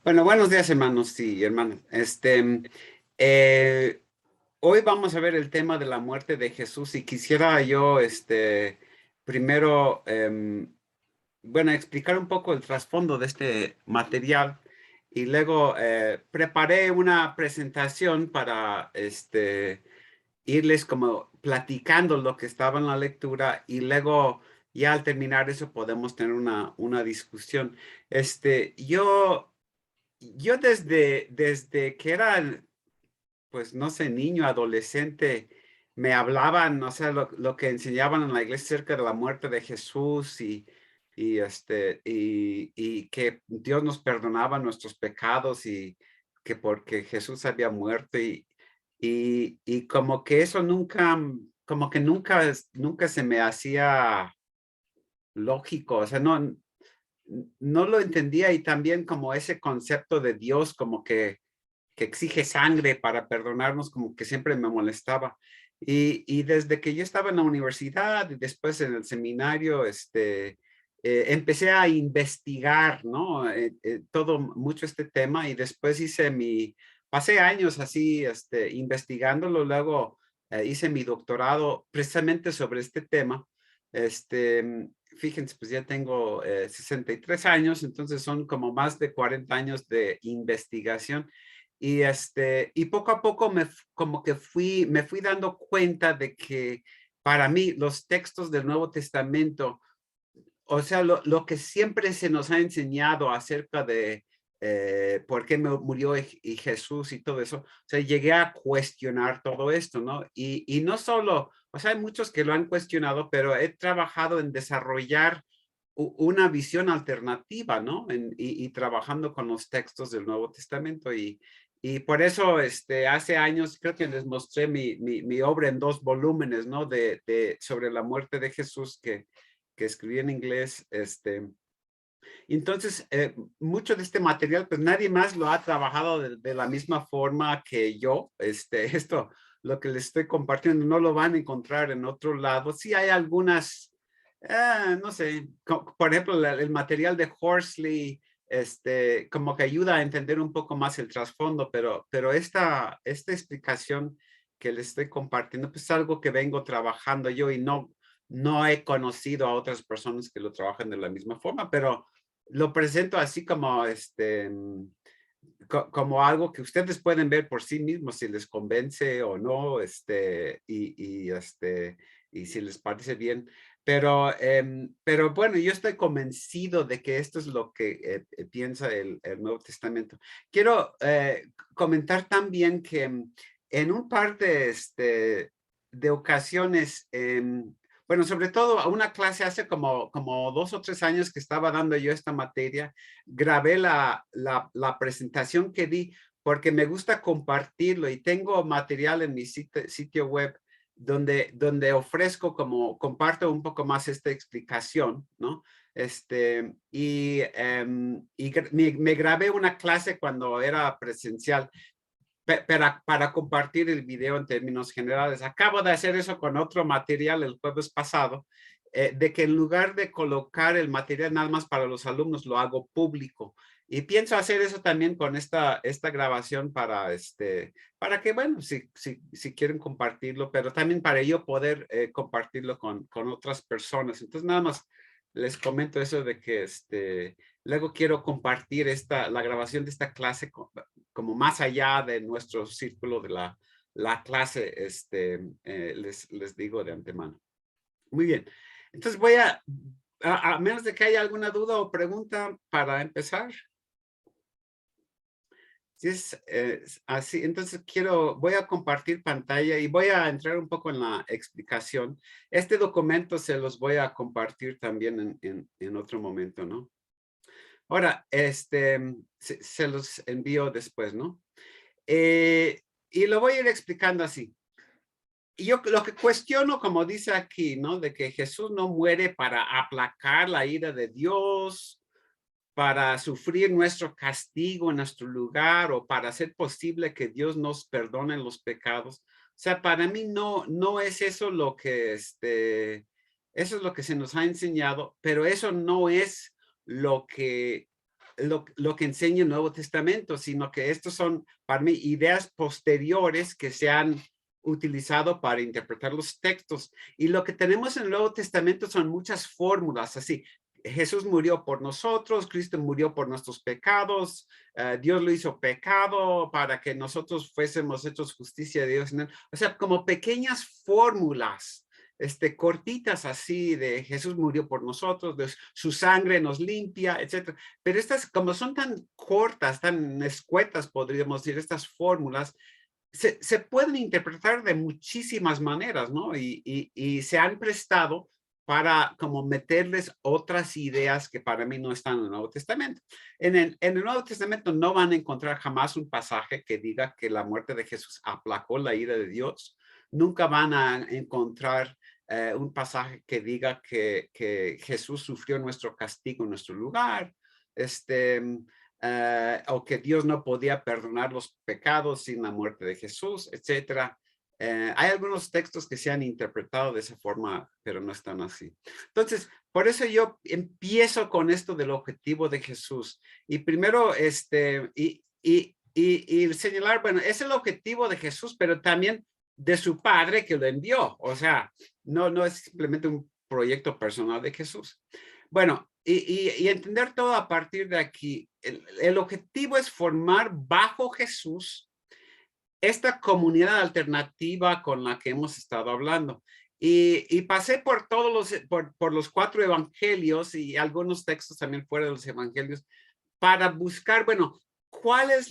Bueno, buenos días, hermanos y hermanas. Eh, Hoy vamos a ver el tema de la muerte de Jesús y quisiera yo, primero, bueno, explicar un poco el trasfondo de este material y luego preparé una presentación para, irles como platicando lo que estaba en la lectura y luego ya al terminar eso podemos tener una discusión. Yo desde que era, pues no sé, niño, adolescente, me hablaban, o sea, lo que enseñaban en la iglesia acerca de la muerte de Jesús y que Dios nos perdonaba nuestros pecados y que porque Jesús había muerto y como que eso como que nunca se me hacía lógico, o sea, no lo entendía y también como ese concepto de Dios como que exige sangre para perdonarnos, como que siempre me molestaba. Y desde que yo estaba en la universidad y después en el seminario, empecé a investigar, ¿no? Mucho este tema y después pasé años así, investigándolo, luego hice mi doctorado precisamente sobre este tema. Fíjense, pues ya tengo 63 años, entonces son como más de 40 años de investigación y poco a poco como que me fui dando cuenta de que para mí los textos del Nuevo Testamento, o sea, lo que siempre se nos ha enseñado acerca de por qué murió y Jesús y todo eso, o sea, llegué a cuestionar todo esto, ¿no? Y no solo, o sea, hay muchos que lo han cuestionado, pero he trabajado en desarrollar una visión alternativa, ¿no? Y trabajando con los textos del Nuevo Testamento. Y por eso, hace años creo que les mostré mi obra en 2 volúmenes, ¿no? Sobre la muerte de Jesús que escribí en inglés. Entonces, mucho de este material, pues nadie más lo ha trabajado de la misma forma que yo. Lo que les estoy compartiendo, no lo van a encontrar en otro lado. Sí hay algunas, no sé, por ejemplo, el material de Horsley, como que ayuda a entender un poco más el trasfondo, pero esta explicación que les estoy compartiendo, pues es algo que vengo trabajando yo y no he conocido a otras personas que lo trabajan de la misma forma, pero lo presento así como como algo que ustedes pueden ver por sí mismos si les convence o no, y si les parece bien. Pero bueno, yo estoy convencido de que esto es lo que piensa el Nuevo Testamento. Quiero comentar también que en un par de ocasiones, bueno, sobre todo a una clase hace como 2 o 3 años que estaba dando yo esta materia, grabé la presentación que di porque me gusta compartirlo y tengo material en mi sitio web donde ofrezco comparto un poco más esta explicación, ¿no? Me grabé una clase cuando era presencial para compartir el video en términos generales. Acabo de hacer eso con otro material el jueves pasado, de que en lugar de colocar el material nada más para los alumnos, lo hago público. Y pienso hacer eso también con esta grabación para que, bueno, si quieren compartirlo, pero también para yo poder compartirlo con otras personas. Entonces, nada más les comento eso de que luego quiero compartir la grabación de esta clase como más allá de nuestro círculo de la clase, les digo de antemano. Muy bien. Entonces a menos de que haya alguna duda o pregunta para empezar. Si es así, entonces voy a compartir pantalla y voy a entrar un poco en la explicación. Este documento se los voy a compartir también en otro momento, ¿no? Ahora, se los envío después, ¿no? Y lo voy a ir explicando así. Y yo lo que cuestiono, como dice aquí, ¿no? De que Jesús no muere para aplacar la ira de Dios, para sufrir nuestro castigo en nuestro lugar o para hacer posible que Dios nos perdone los pecados. O sea, para mí no es eso eso es lo que se nos ha enseñado, pero eso no es lo que enseña el Nuevo Testamento, sino que estos son para mí ideas posteriores que se han utilizado para interpretar los textos. Y lo que tenemos en el Nuevo Testamento son muchas fórmulas así. Jesús murió por nosotros, Cristo murió por nuestros pecados, Dios lo hizo pecado para que nosotros fuésemos hechos justicia de Dios. O sea, como pequeñas fórmulas cortitas así de Jesús murió por nosotros, de su sangre nos limpia, etcétera. Pero estas, como son tan cortas, tan escuetas, podríamos decir, estas fórmulas, se pueden interpretar de muchísimas maneras, ¿no? Y se han prestado para como meterles otras ideas que para mí no están en el Nuevo Testamento. En el Nuevo Testamento no van a encontrar jamás un pasaje que diga que la muerte de Jesús aplacó la ira de Dios. Nunca van a encontrar un pasaje que diga que Jesús sufrió nuestro castigo en nuestro lugar, o que Dios no podía perdonar los pecados sin la muerte de Jesús, etcétera. Hay algunos textos que se han interpretado de esa forma, pero no están así. Entonces, por eso yo empiezo con esto del objetivo de Jesús. Y primero, y señalar, bueno, es el objetivo de Jesús, pero también de su Padre que lo envió. O sea, no es simplemente un proyecto personal de Jesús. Bueno, y entender todo a partir de aquí. El objetivo es formar bajo Jesús esta comunidad alternativa con la que hemos estado hablando. Y pasé por todos por los 4 evangelios y algunos textos también fuera de los evangelios para buscar, bueno, cuáles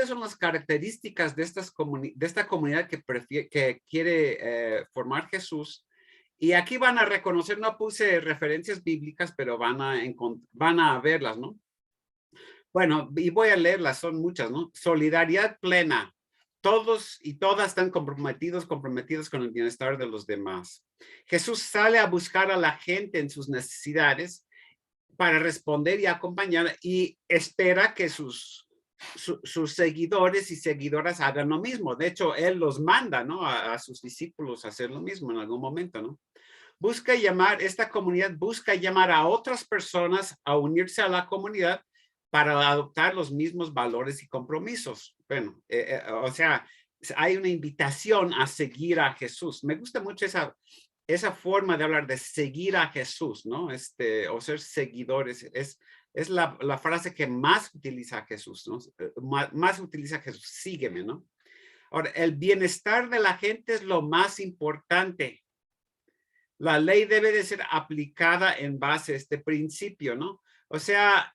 son las características de esta comunidad que quiere formar Jesús. Y aquí van a reconocer, no puse referencias bíblicas, pero van a verlas, ¿no? Bueno, y voy a leerlas, son muchas, ¿no? Solidaridad plena. Todos y todas están comprometidos con el bienestar de los demás. Jesús sale a buscar a la gente en sus necesidades para responder y acompañar y espera que sus seguidores y seguidoras hagan lo mismo. De hecho, él los manda, ¿no? A sus discípulos a hacer lo mismo en algún momento, ¿no? Esta comunidad busca llamar a otras personas a unirse a la comunidad para adoptar los mismos valores y compromisos. Bueno, o sea, hay una invitación a seguir a Jesús. Me gusta mucho esa forma de hablar de seguir a Jesús, ¿no? O ser seguidores. Es la frase que más utiliza Jesús, ¿no? Más utiliza Jesús, sígueme, ¿no? Ahora, el bienestar de la gente es lo más importante. La ley debe de ser aplicada en base a este principio, ¿no? O sea,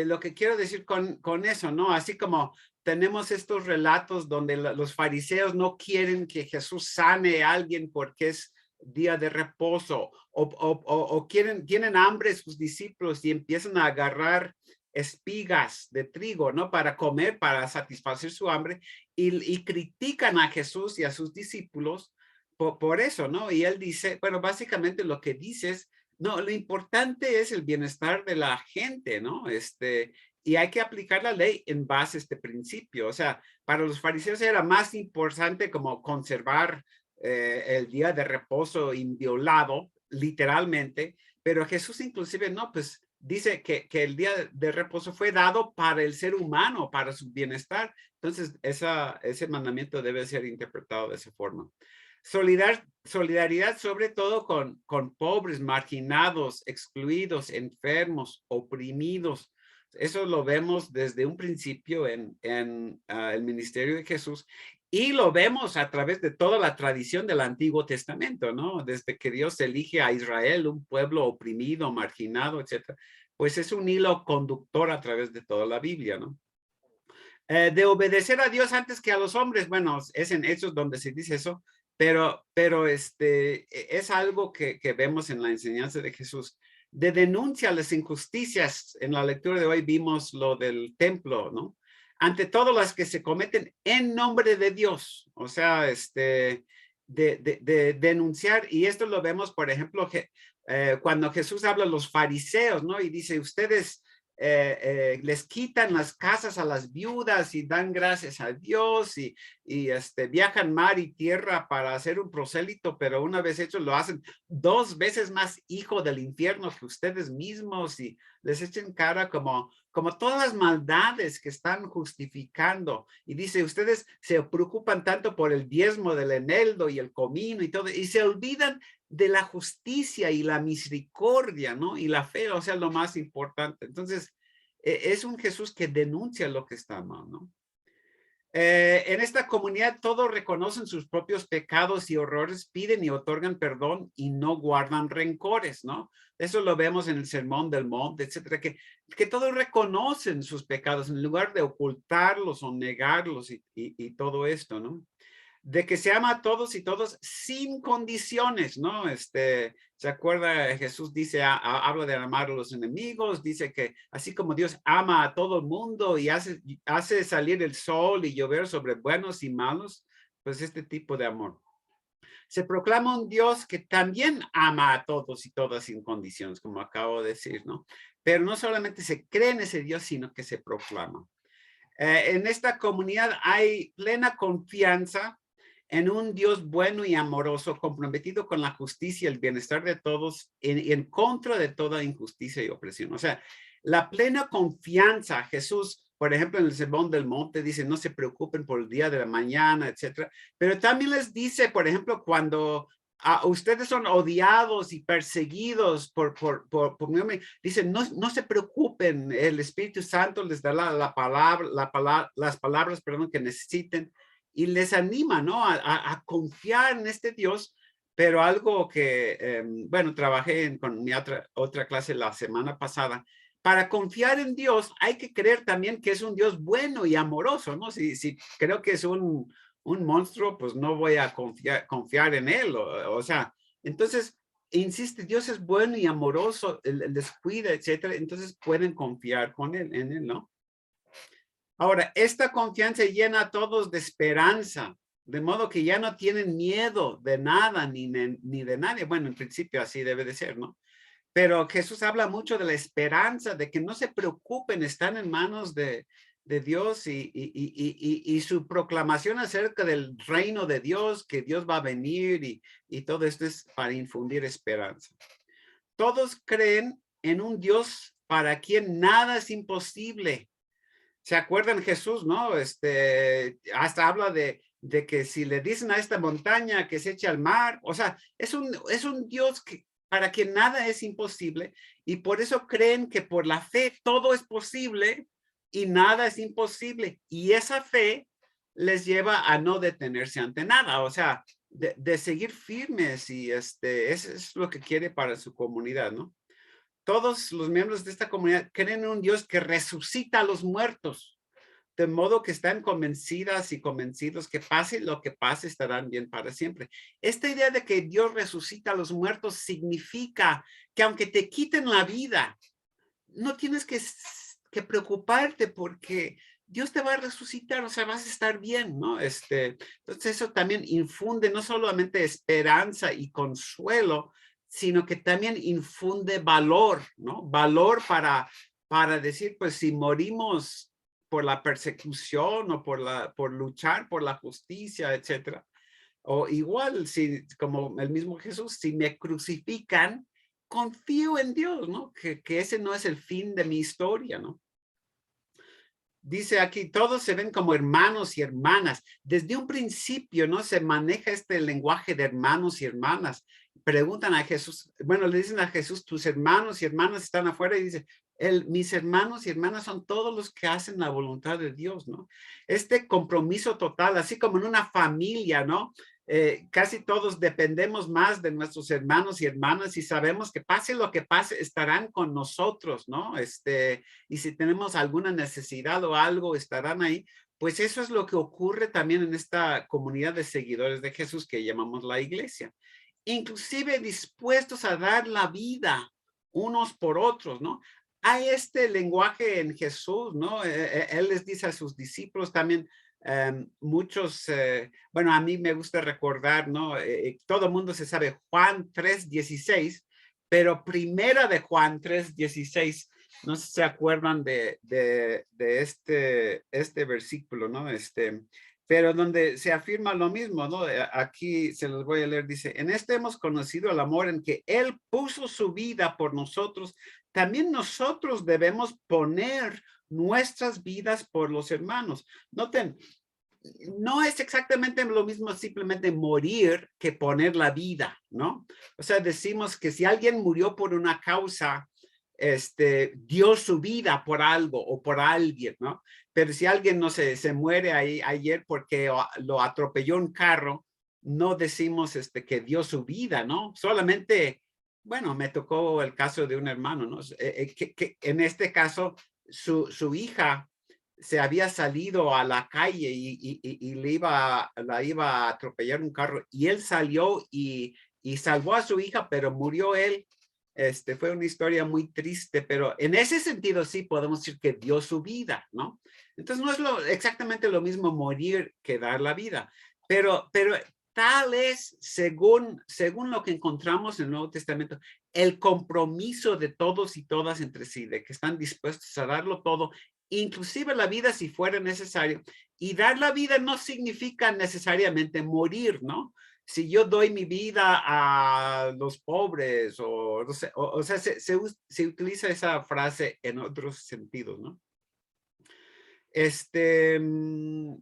lo que quiero decir con eso, ¿no? Así como tenemos estos relatos donde los fariseos no quieren que Jesús sane a alguien porque es día de reposo o tienen hambre sus discípulos y empiezan a agarrar espigas de trigo, ¿no? Para comer, para satisfacer su hambre y critican a Jesús y a sus discípulos por eso, ¿no? Y él dice, bueno, básicamente lo que dice es, no, lo importante es el bienestar de la gente, ¿no? Y hay que aplicar la ley en base a este principio. O sea, para los fariseos era más importante como conservar el día de reposo inviolado, literalmente, pero Jesús inclusive, no, pues dice que el día de reposo fue dado para el ser humano, para su bienestar. Entonces, ese mandamiento debe ser interpretado de esa forma. Solidaridad sobre todo con pobres, marginados, excluidos, enfermos, oprimidos. Eso lo vemos desde un principio en el ministerio de Jesús y lo vemos a través de toda la tradición del Antiguo Testamento, ¿no? Desde que Dios elige a Israel, un pueblo oprimido, marginado, etcétera. Pues es un hilo conductor a través de toda la Biblia, ¿no? De obedecer a Dios antes que a los hombres, bueno, es en Hechos donde se dice eso, pero es algo que vemos en la enseñanza de Jesús. De denuncia a las injusticias, en la lectura de hoy vimos lo del templo, ¿no? Ante todas las que se cometen en nombre de Dios, o sea, de denunciar, y esto lo vemos, por ejemplo, cuando Jesús habla a los fariseos, ¿no? Y dice, ustedes les quitan las casas a las viudas y dan gracias a Dios y viajan mar y tierra para hacer un prosélito, pero una vez hecho lo hacen 2 veces más hijo del infierno que ustedes mismos y les echen cara como todas las maldades que están justificando. Y dice, ustedes se preocupan tanto por el diezmo del eneldo y el comino y todo, y se olvidan de la justicia y la misericordia, ¿no? Y la fe, o sea, lo más importante. Entonces, es un Jesús que denuncia lo que está mal, ¿no? En esta comunidad todos reconocen sus propios pecados y horrores, piden y otorgan perdón y no guardan rencores, ¿no? Eso lo vemos en el Sermón del Monte, etcétera, que todos reconocen sus pecados en lugar de ocultarlos o negarlos y todo esto, ¿no? De que se ama a todos y todos sin condiciones, ¿no? ¿Se acuerda? Jesús dice, habla de amar a los enemigos, dice que así como Dios ama a todo el mundo y hace salir el sol y llover sobre buenos y malos, pues este tipo de amor. Se proclama un Dios que también ama a todos y todas sin condiciones, como acabo de decir, ¿no? Pero no solamente se cree en ese Dios, sino que se proclama. En esta comunidad hay plena confianza en un Dios bueno y amoroso, comprometido con la justicia y el bienestar de todos, en contra de toda injusticia y opresión. O sea, la plena confianza, Jesús, por ejemplo, en el Sermón del Monte dice, no se preocupen por el día de la mañana, etcétera. Pero también les dice, por ejemplo, cuando ustedes son odiados y perseguidos por mi nombre, dicen, no se preocupen, el Espíritu Santo les da las palabras, perdón, que necesiten y les anima, ¿no? A confiar en este Dios, pero algo que, bueno, trabajé con mi otra clase la semana pasada. Para confiar en Dios hay que creer también que es un Dios bueno y amoroso, ¿no? Si creo que es un monstruo, pues no voy a confiar en él, o sea, entonces, insiste, Dios es bueno y amoroso, les cuida, etcétera, entonces pueden confiar en él, ¿no? Ahora, esta confianza llena a todos de esperanza, de modo que ya no tienen miedo de nada ni de nadie. Bueno, en principio así debe de ser, ¿no? Pero Jesús habla mucho de la esperanza, de que no se preocupen, están en manos de Dios y su proclamación acerca del reino de Dios, que Dios va a venir y todo esto es para infundir esperanza. Todos creen en un Dios para quien nada es imposible. ¿Se acuerdan Jesús, no? Hasta habla de que si le dicen a esta montaña que se eche al mar, o sea, es un Dios para quien nada es imposible y por eso creen que por la fe todo es posible y nada es imposible. Y esa fe les lleva a no detenerse ante nada, o sea, de seguir firmes y eso es lo que quiere para su comunidad, ¿no? Todos los miembros de esta comunidad creen en un Dios que resucita a los muertos, de modo que están convencidas y convencidos que pase lo que pase, estarán bien para siempre. Esta idea de que Dios resucita a los muertos significa que aunque te quiten la vida, no tienes que preocuparte porque Dios te va a resucitar, o sea, vas a estar bien, ¿no? Entonces eso también infunde no solamente esperanza y consuelo, sino que también infunde valor, ¿no? Valor para decir, pues si morimos por la persecución o por luchar por la justicia, etcétera. O igual, si, como el mismo Jesús, si me crucifican, confío en Dios, ¿no? Que ese no es el fin de mi historia, ¿no? Dice aquí, todos se ven como hermanos y hermanas. Desde un principio, ¿no? Se maneja este lenguaje de hermanos y hermanas. Preguntan a Jesús, bueno, le dicen a Jesús, tus hermanos y hermanas están afuera y dice, mis hermanos y hermanas son todos los que hacen la voluntad de Dios, ¿no? Este compromiso total, así como en una familia, ¿no? Casi todos dependemos más de nuestros hermanos y hermanas y sabemos que pase lo que pase, estarán con nosotros, ¿no? Y si tenemos alguna necesidad o algo, estarán ahí. Pues eso es lo que ocurre también en esta comunidad de seguidores de Jesús que llamamos la iglesia. Inclusive dispuestos a dar la vida unos por otros, ¿no? Hay este lenguaje en Jesús, ¿no? Él les dice a sus discípulos también, muchos, bueno, a mí me gusta recordar, ¿no? Todo el mundo se sabe Juan 3:16, pero primera de Juan 3:16 No sé si se acuerdan de este versículo, ¿no? Pero donde se afirma lo mismo, ¿no? Aquí se los voy a leer, dice, en este hemos conocido el amor en que Él puso su vida por nosotros. También nosotros debemos poner nuestras vidas por los hermanos. Noten, no es exactamente lo mismo simplemente morir que poner la vida, ¿no? O sea, decimos que si alguien murió por una causa, dio su vida por algo o por alguien, ¿no? Pero si alguien, no sé, se muere ahí ayer porque lo atropelló un carro, no decimos que dio su vida, ¿no? Solamente, bueno, me tocó el caso de un hermano, ¿no? Que en este caso, su hija se había salido a la calle y la iba a atropellar un carro y él salió y salvó a su hija, pero murió él. Fue una historia muy triste, pero en ese sentido sí podemos decir que dio su vida, ¿no? Entonces no es exactamente lo mismo morir que dar la vida, pero tal es, según lo que encontramos en el Nuevo Testamento, el compromiso de todos y todas entre sí, de que están dispuestos a darlo todo, inclusive la vida si fuera necesario. Y dar la vida no significa necesariamente morir, ¿no? Si yo doy mi vida a los pobres o no sé, o sea, se utiliza esa frase en otros sentidos, ¿no?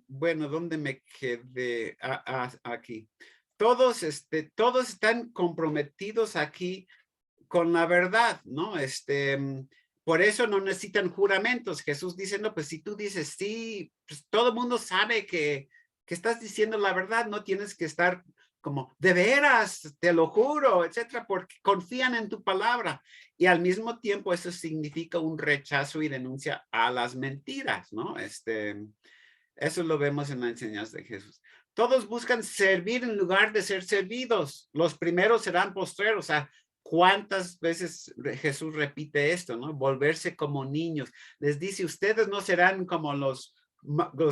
Bueno, ¿dónde me quedé? Aquí. Todos están comprometidos aquí con la verdad, ¿no? Por eso no necesitan juramentos. Jesús dice, no, pues si tú dices sí, pues todo el mundo sabe que estás diciendo la verdad, no tienes que estar como, de veras, te lo juro, etcétera, porque confían en tu palabra. Y al mismo tiempo eso significa un rechazo y denuncia a las mentiras, ¿no? Eso lo vemos en la enseñanza de Jesús. Todos buscan servir en lugar de ser servidos. Los primeros serán postreros. O sea, ¿cuántas veces Jesús repite esto, no? Volverse como niños. Les dice, ustedes no serán como los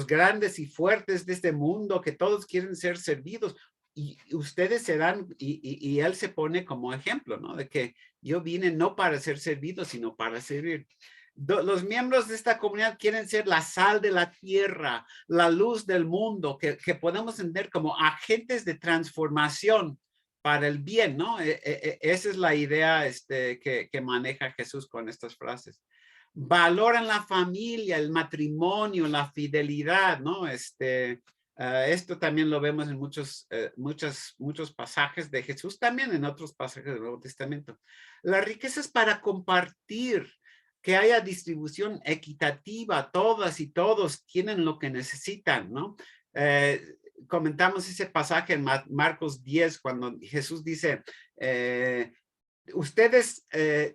grandes y fuertes de este mundo que todos quieren ser servidos. Y ustedes serán, y él se pone como ejemplo, ¿no? De que yo vine no para ser servido, sino para servir. Los miembros de esta comunidad quieren ser la sal de la tierra, la luz del mundo, que podemos entender como agentes de transformación para el bien, ¿no? Esa es la idea que maneja Jesús con estas frases. Valoran la familia, el matrimonio, la fidelidad, ¿no? Esto también lo vemos en muchos pasajes de Jesús, también en otros pasajes del Nuevo Testamento. La riqueza es para compartir, que haya distribución equitativa, todas y todos tienen lo que necesitan, ¿no? Comentamos ese pasaje en Marcos 10, cuando Jesús dice, ustedes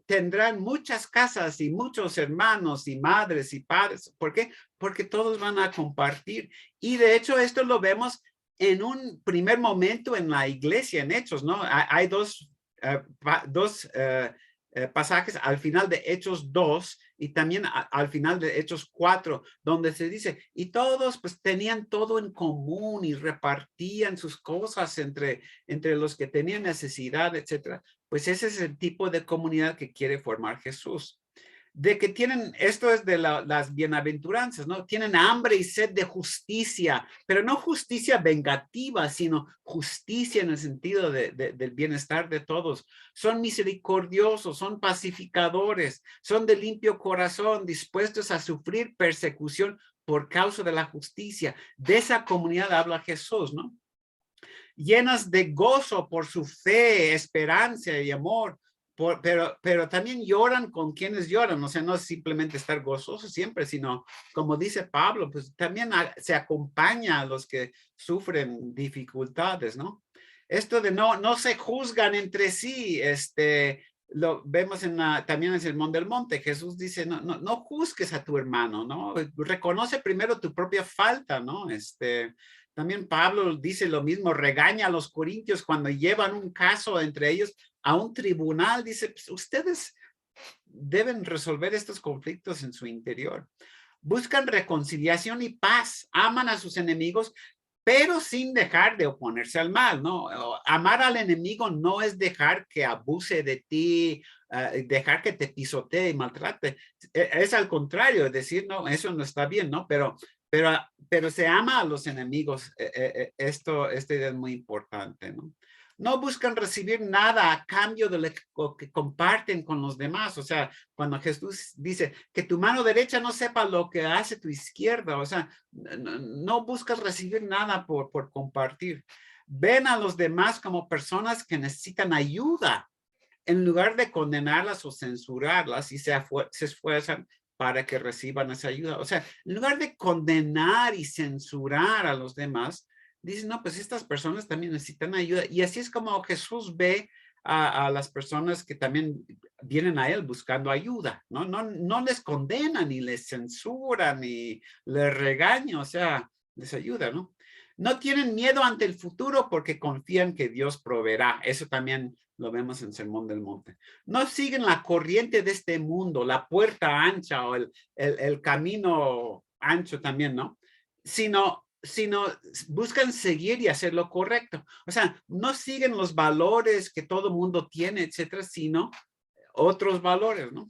tendrán muchas casas y muchos hermanos y madres y padres. ¿Por qué? Porque todos van a compartir. Y de hecho esto lo vemos en un primer momento en la iglesia, en Hechos, ¿no? Hay dos pasajes al final de Hechos 2 y también al final de Hechos 4, donde se dice, y todos pues tenían todo en común y repartían sus cosas entre los que tenían necesidad, etcétera. Pues ese es el tipo de comunidad que quiere formar Jesús. De que tienen, esto es de las bienaventuranzas, ¿no? Tienen hambre y sed de justicia, pero no justicia vengativa, sino justicia en el sentido del bienestar de todos. Son misericordiosos, son pacificadores, son de limpio corazón, dispuestos a sufrir persecución por causa de la justicia. De esa comunidad habla Jesús, ¿no? Llenas de gozo por su fe, esperanza y amor, pero también lloran con quienes lloran, o sea, no es simplemente estar gozoso siempre, sino como dice Pablo, pues también se acompaña a los que sufren dificultades, ¿no? Esto de no se juzgan entre sí, lo vemos también en el Sermón del Monte. Jesús dice, no juzgues a tu hermano, ¿no? Reconoce primero tu propia falta, ¿no? También Pablo dice lo mismo, regaña a los corintios cuando llevan un caso entre ellos a un tribunal. Dice, pues, ustedes deben resolver estos conflictos en su interior. Buscan reconciliación y paz, aman a sus enemigos, pero sin dejar de oponerse al mal, ¿no? Amar al enemigo no es dejar que abuse de ti, dejar que te pisotee y maltrate. Es al contrario, es decir, no, eso no está bien, ¿no? Pero se ama a los enemigos. Esta idea es muy importante, ¿no? No buscan recibir nada a cambio de lo que comparten con los demás. O sea, cuando Jesús dice que tu mano derecha no sepa lo que hace tu izquierda, o sea, no buscas recibir nada por compartir. Ven a los demás como personas que necesitan ayuda en lugar de condenarlas o censurarlas y se esfuerzan para que reciban esa ayuda. O sea, en lugar de condenar y censurar a los demás, dicen, no, pues estas personas también necesitan ayuda. Y así es como Jesús ve a las personas que también vienen a él buscando ayuda, ¿no? No les condena, ni les censura, ni les regaña, o sea, les ayuda, ¿no? No tienen miedo ante el futuro porque confían que Dios proveerá. Eso también lo vemos en Sermón del Monte. No siguen la corriente de este mundo, la puerta ancha o el camino ancho también, ¿no? Sino buscan seguir y hacer lo correcto. O sea, no siguen los valores que todo mundo tiene, etcétera, sino otros valores, ¿no?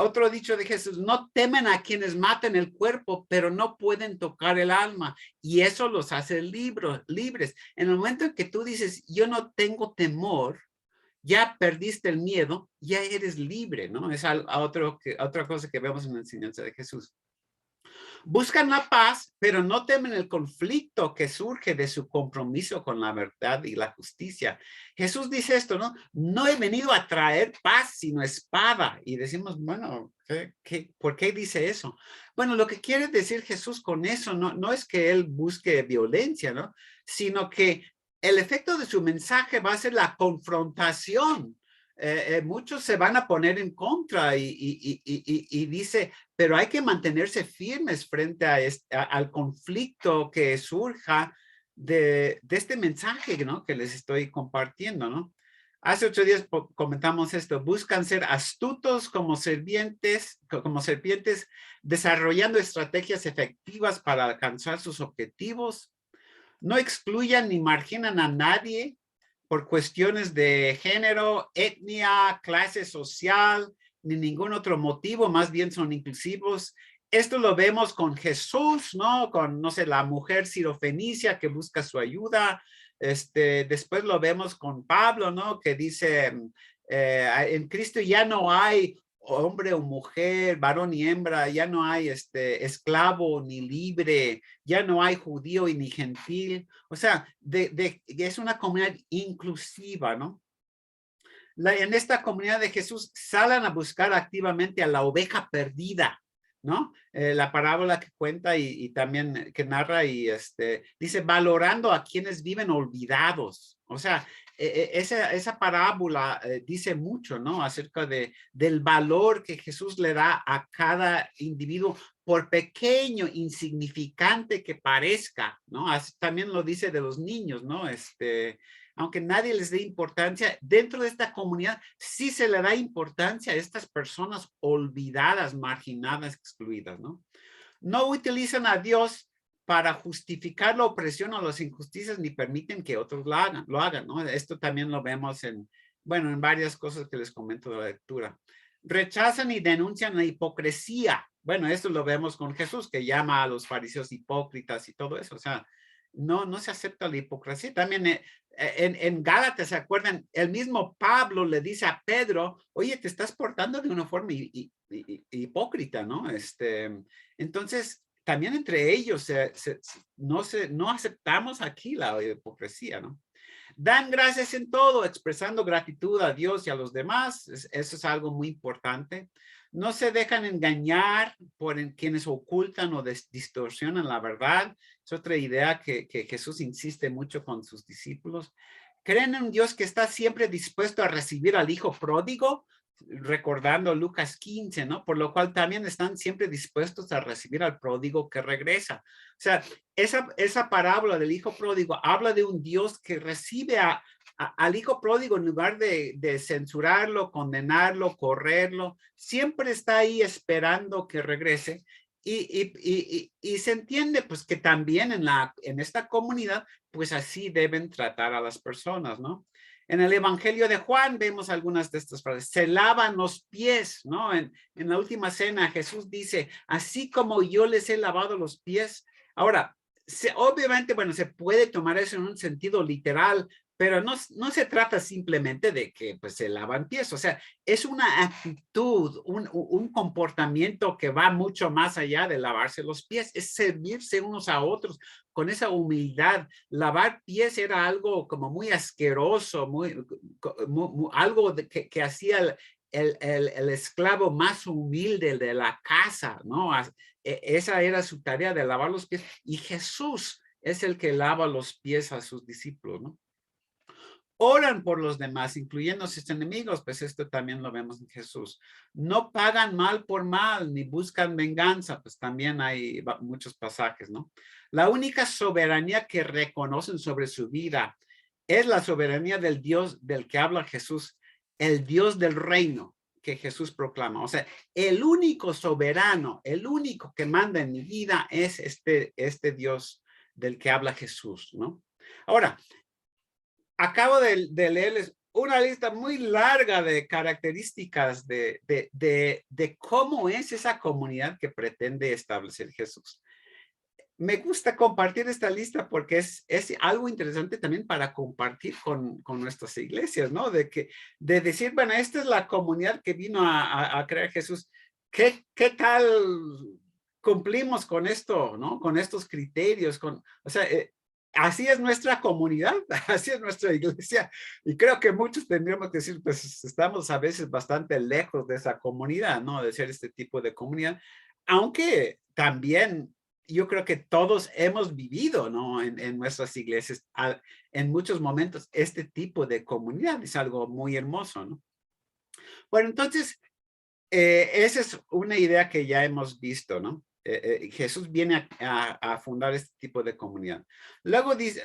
Otro dicho de Jesús, no temen a quienes maten el cuerpo, pero no pueden tocar el alma. Y eso los hace libres. En el momento en que tú dices, yo no tengo temor, ya perdiste el miedo, ya eres libre, ¿no? Es otra cosa que vemos en la enseñanza de Jesús. Buscan la paz, pero no temen el conflicto que surge de su compromiso con la verdad y la justicia. Jesús dice esto, ¿no? No he venido a traer paz, sino espada. Y decimos, bueno, ¿por qué dice eso? Bueno, lo que quiere decir Jesús con eso no es que él busque violencia, ¿no? Sino que el efecto de su mensaje va a ser la confrontación. Muchos se van a poner en contra y dice, pero hay que mantenerse firmes frente al conflicto que surja de este mensaje, ¿no? Que les estoy compartiendo, ¿no? Hace 8 días comentamos esto, buscan ser astutos como serpientes, desarrollando estrategias efectivas para alcanzar sus objetivos. No excluyan ni marginan a nadie por cuestiones de género, etnia, clase social, ni ningún otro motivo, más bien son inclusivos. Esto lo vemos con Jesús, ¿no? Con, no sé, la mujer sirofenicia que busca su ayuda. Después lo vemos con Pablo, ¿no? Que dice, en Cristo ya no hay hombre o mujer, varón y hembra, ya no hay esclavo ni libre, ya no hay judío y ni gentil. O sea, es una comunidad inclusiva, ¿no? En esta comunidad de Jesús salen a buscar activamente a la oveja perdida, ¿no? La parábola que cuenta y también que narra y dice, valorando a quienes viven olvidados. O sea, esa parábola dice mucho, ¿no? Acerca del valor que Jesús le da a cada individuo, por pequeño, insignificante que parezca, ¿no? Así, también lo dice de los niños, ¿no? Aunque nadie les dé importancia, dentro de esta comunidad sí se le da importancia a estas personas olvidadas, marginadas, excluidas, ¿no? No utilizan a Dios para justificar la opresión o las injusticias, ni permiten que otros lo hagan, ¿no? Esto también lo vemos en varias cosas que les comento de la lectura. Rechazan y denuncian la hipocresía. Bueno, esto lo vemos con Jesús, que llama a los fariseos hipócritas y todo eso. O sea, no se acepta la hipocresía. También en Gálatas, ¿se acuerdan? El mismo Pablo le dice a Pedro, oye, te estás portando de una forma hipócrita, ¿no? Entonces, también entre ellos no aceptamos aquí la hipocresía, ¿no? Dan gracias en todo, expresando gratitud a Dios y a los demás. Eso es algo muy importante. No se dejan engañar por quienes ocultan o distorsionan la verdad. Es otra idea que Jesús insiste mucho con sus discípulos. Creen en un Dios que está siempre dispuesto a recibir al hijo pródigo, recordando Lucas 15, ¿no? Por lo cual también están siempre dispuestos a recibir al pródigo que regresa. O sea, esa parábola del hijo pródigo habla de un Dios que recibe al hijo pródigo en lugar de censurarlo, condenarlo, correrlo. Siempre está ahí esperando que regrese. Y se entiende pues que también en esta comunidad pues así deben tratar a las personas, ¿no? En el Evangelio de Juan vemos algunas de estas frases. Se lavan los pies, ¿no? En la última cena Jesús dice, así como yo les he lavado los pies. Ahora, obviamente, bueno, se puede tomar eso en un sentido literal, pero no se trata simplemente de que pues se lavan pies, o sea, es una actitud, un comportamiento que va mucho más allá de lavarse los pies, es servirse unos a otros con esa humildad. Lavar pies era algo como muy asqueroso, algo que hacía el esclavo más humilde de la casa, ¿no? Esa era su tarea de lavar los pies, y Jesús es el que lava los pies a sus discípulos, ¿no? Oran por los demás, incluyendo sus enemigos, pues esto también lo vemos en Jesús. No pagan mal por mal, ni buscan venganza, pues también hay muchos pasajes, ¿no? La única soberanía que reconocen sobre su vida es la soberanía del Dios del que habla Jesús, el Dios del reino que Jesús proclama. O sea, el único soberano, el único que manda en mi vida es este Dios del que habla Jesús, ¿no? Ahora, acabo de leerles una lista muy larga de características de cómo es esa comunidad que pretende establecer Jesús. Me gusta compartir esta lista porque es algo interesante también para compartir con nuestras iglesias, ¿no? De decir, bueno, esta es la comunidad que vino a crear Jesús. ¿Qué tal cumplimos con esto, ¿no? Con estos criterios, o sea, así es nuestra comunidad, así es nuestra iglesia. Y creo que muchos tendríamos que decir, pues estamos a veces bastante lejos de esa comunidad, ¿no? De ser este tipo de comunidad. Aunque también yo creo que todos hemos vivido, ¿no? En nuestras iglesias, en muchos momentos, este tipo de comunidad es algo muy hermoso, ¿no? Bueno, entonces, esa es una idea que ya hemos visto, ¿no? Jesús viene a fundar este tipo de comunidad. Luego dice,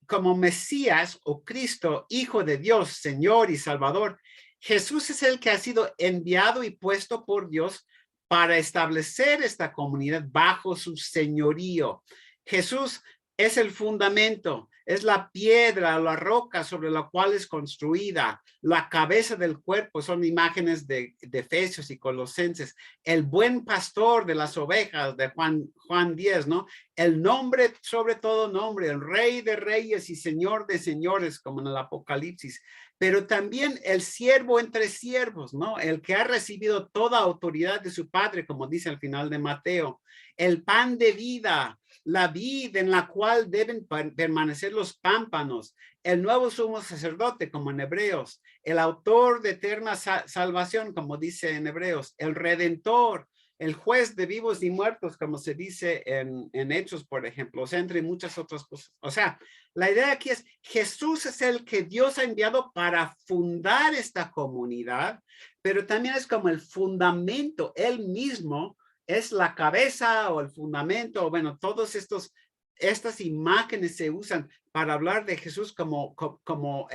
como Mesías o Cristo, Hijo de Dios, Señor y Salvador, Jesús es el que ha sido enviado y puesto por Dios para establecer esta comunidad bajo su señorío. Jesús es el fundamento, es la piedra, la roca sobre la cual es construida, la cabeza del cuerpo, son imágenes de Efesios y Colosenses, el buen pastor de las ovejas de Juan 10, ¿no? El nombre sobre todo nombre, el rey de reyes y señor de señores, como en el Apocalipsis, pero también el siervo entre siervos, ¿no? El que ha recibido toda autoridad de su Padre, como dice al final de Mateo, el pan de vida, la vid en la cual deben permanecer los pámpanos, el nuevo sumo sacerdote, como en Hebreos, el autor de eterna salvación, como dice en Hebreos, el redentor, el juez de vivos y muertos, como se dice en Hechos, por ejemplo, o sea, entre muchas otras cosas. O sea, la idea aquí es, Jesús es el que Dios ha enviado para fundar esta comunidad, pero también es como el fundamento, él mismo es la cabeza o el fundamento, o bueno, todos estas imágenes se usan para hablar de Jesús como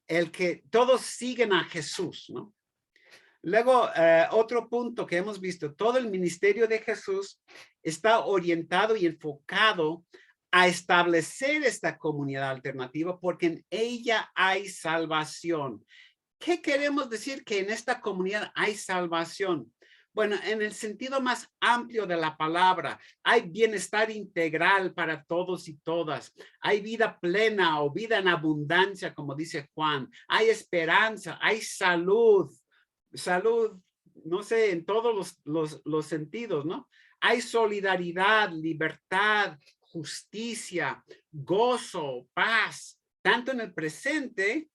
el que todos siguen a Jesús, ¿no? Luego, otro punto que hemos visto, todo el ministerio de Jesús está orientado y enfocado a establecer esta comunidad alternativa porque en ella hay salvación. ¿Qué queremos decir que en esta comunidad hay salvación? Bueno, en el sentido más amplio de la palabra, hay bienestar integral para todos y todas. Hay vida plena o vida en abundancia, como dice Juan. Hay esperanza, hay salud, no sé, en todos los sentidos, ¿no? Hay solidaridad, libertad, justicia, gozo, paz, tanto en el presente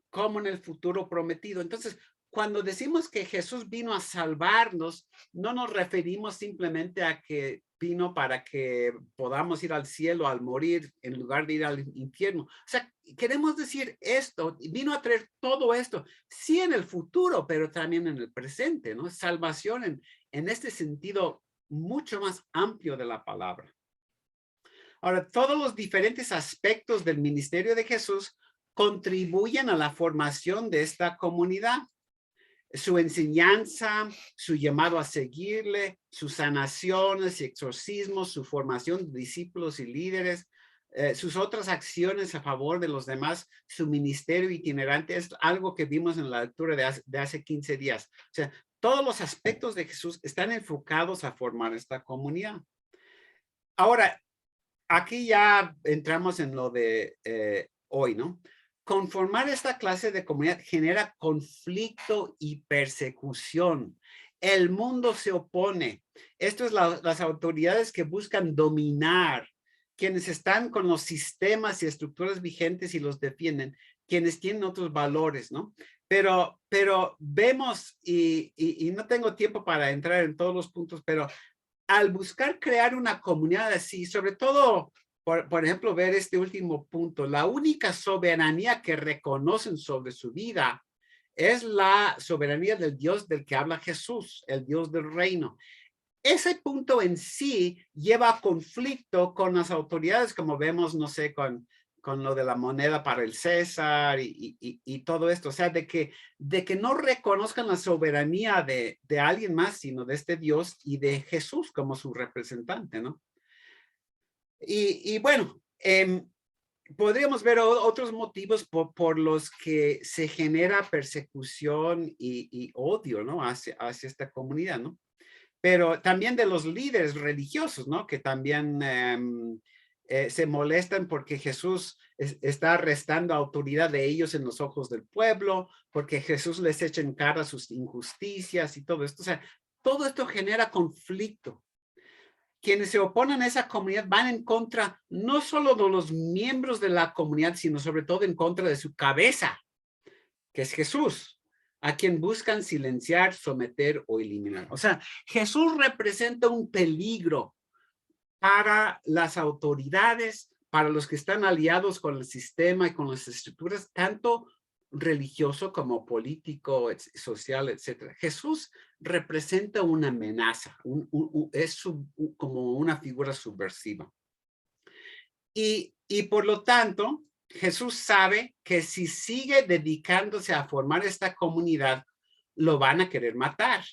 como en el futuro prometido. Entonces, cuando decimos que Jesús vino a salvarnos, no nos referimos simplemente a que vino para que podamos ir al cielo al morir en lugar de ir al infierno. O sea, queremos decir esto, vino a traer todo esto, sí en el futuro, pero también en el presente, ¿no? Salvación en este sentido mucho más amplio de la palabra. Ahora, todos los diferentes aspectos del ministerio de Jesús contribuyen a la formación de esta comunidad. su enseñanza, su llamado a seguirle, sus sanaciones y exorcismos, su formación de discípulos y líderes, sus otras acciones a favor de los demás, su ministerio itinerante, es algo que vimos en la lectura de hace 15 días. O sea, todos los aspectos de Jesús están enfocados a formar esta comunidad. Ahora, aquí ya entramos en lo de hoy, ¿no? Conformar esta clase de comunidad genera conflicto y persecución. El mundo se opone. Esto es las autoridades que buscan dominar, quienes están con los sistemas y estructuras vigentes y los defienden, quienes tienen otros valores, ¿no? Pero vemos, y no tengo tiempo para entrar en todos los puntos, pero al buscar crear una comunidad así, sobre todo, por ejemplo, ver este último punto, la única soberanía que reconocen sobre su vida es la soberanía del Dios del que habla Jesús, el Dios del reino. Ese punto en sí lleva a conflicto con las autoridades, como vemos, no sé, con lo de la moneda para el César y todo esto. O sea, de que no reconozcan la soberanía de alguien más, sino de este Dios y de Jesús como su representante, ¿no? Y bueno, podríamos ver otros motivos por los que se genera persecución y odio, ¿no? Hacia esta comunidad, ¿no? Pero también de los líderes religiosos, ¿no? Que también se molestan porque Jesús está restando autoridad de ellos en los ojos del pueblo, porque Jesús les echa en cara sus injusticias y todo esto. O sea, todo esto genera conflicto. Quienes se oponen a esa comunidad van en contra no solo de los miembros de la comunidad, sino sobre todo en contra de su cabeza, que es Jesús, a quien buscan silenciar, someter o eliminar. O sea, Jesús representa un peligro para las autoridades, para los que están aliados con el sistema y con las estructuras, tanto religioso como político, social, etcétera. Jesús representa una amenaza, es como una figura subversiva. Y por lo tanto, Jesús sabe que si sigue dedicándose a formar esta comunidad, lo van a querer matar.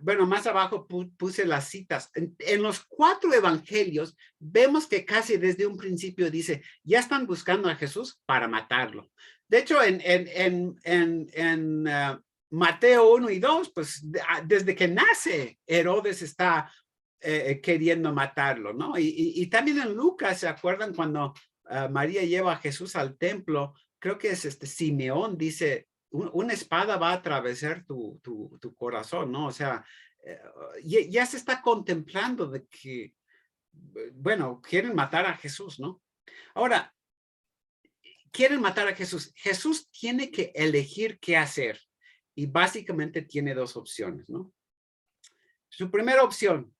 Bueno, más abajo puse las citas. En los 4 evangelios vemos que casi desde un principio dice, ya están buscando a Jesús para matarlo. De hecho, en Mateo 1 y 2, pues desde que nace, Herodes está queriendo matarlo, ¿no? Y también en Lucas, ¿se acuerdan cuando María lleva a Jesús al templo? Creo que es Simeón, dice, una espada va a atravesar tu corazón, ¿no? O sea, ya se está contemplando de que, bueno, quieren matar a Jesús, ¿no? Ahora, quieren matar a Jesús. Jesús tiene que elegir qué hacer y básicamente tiene 2 opciones, ¿no? Su primera opción,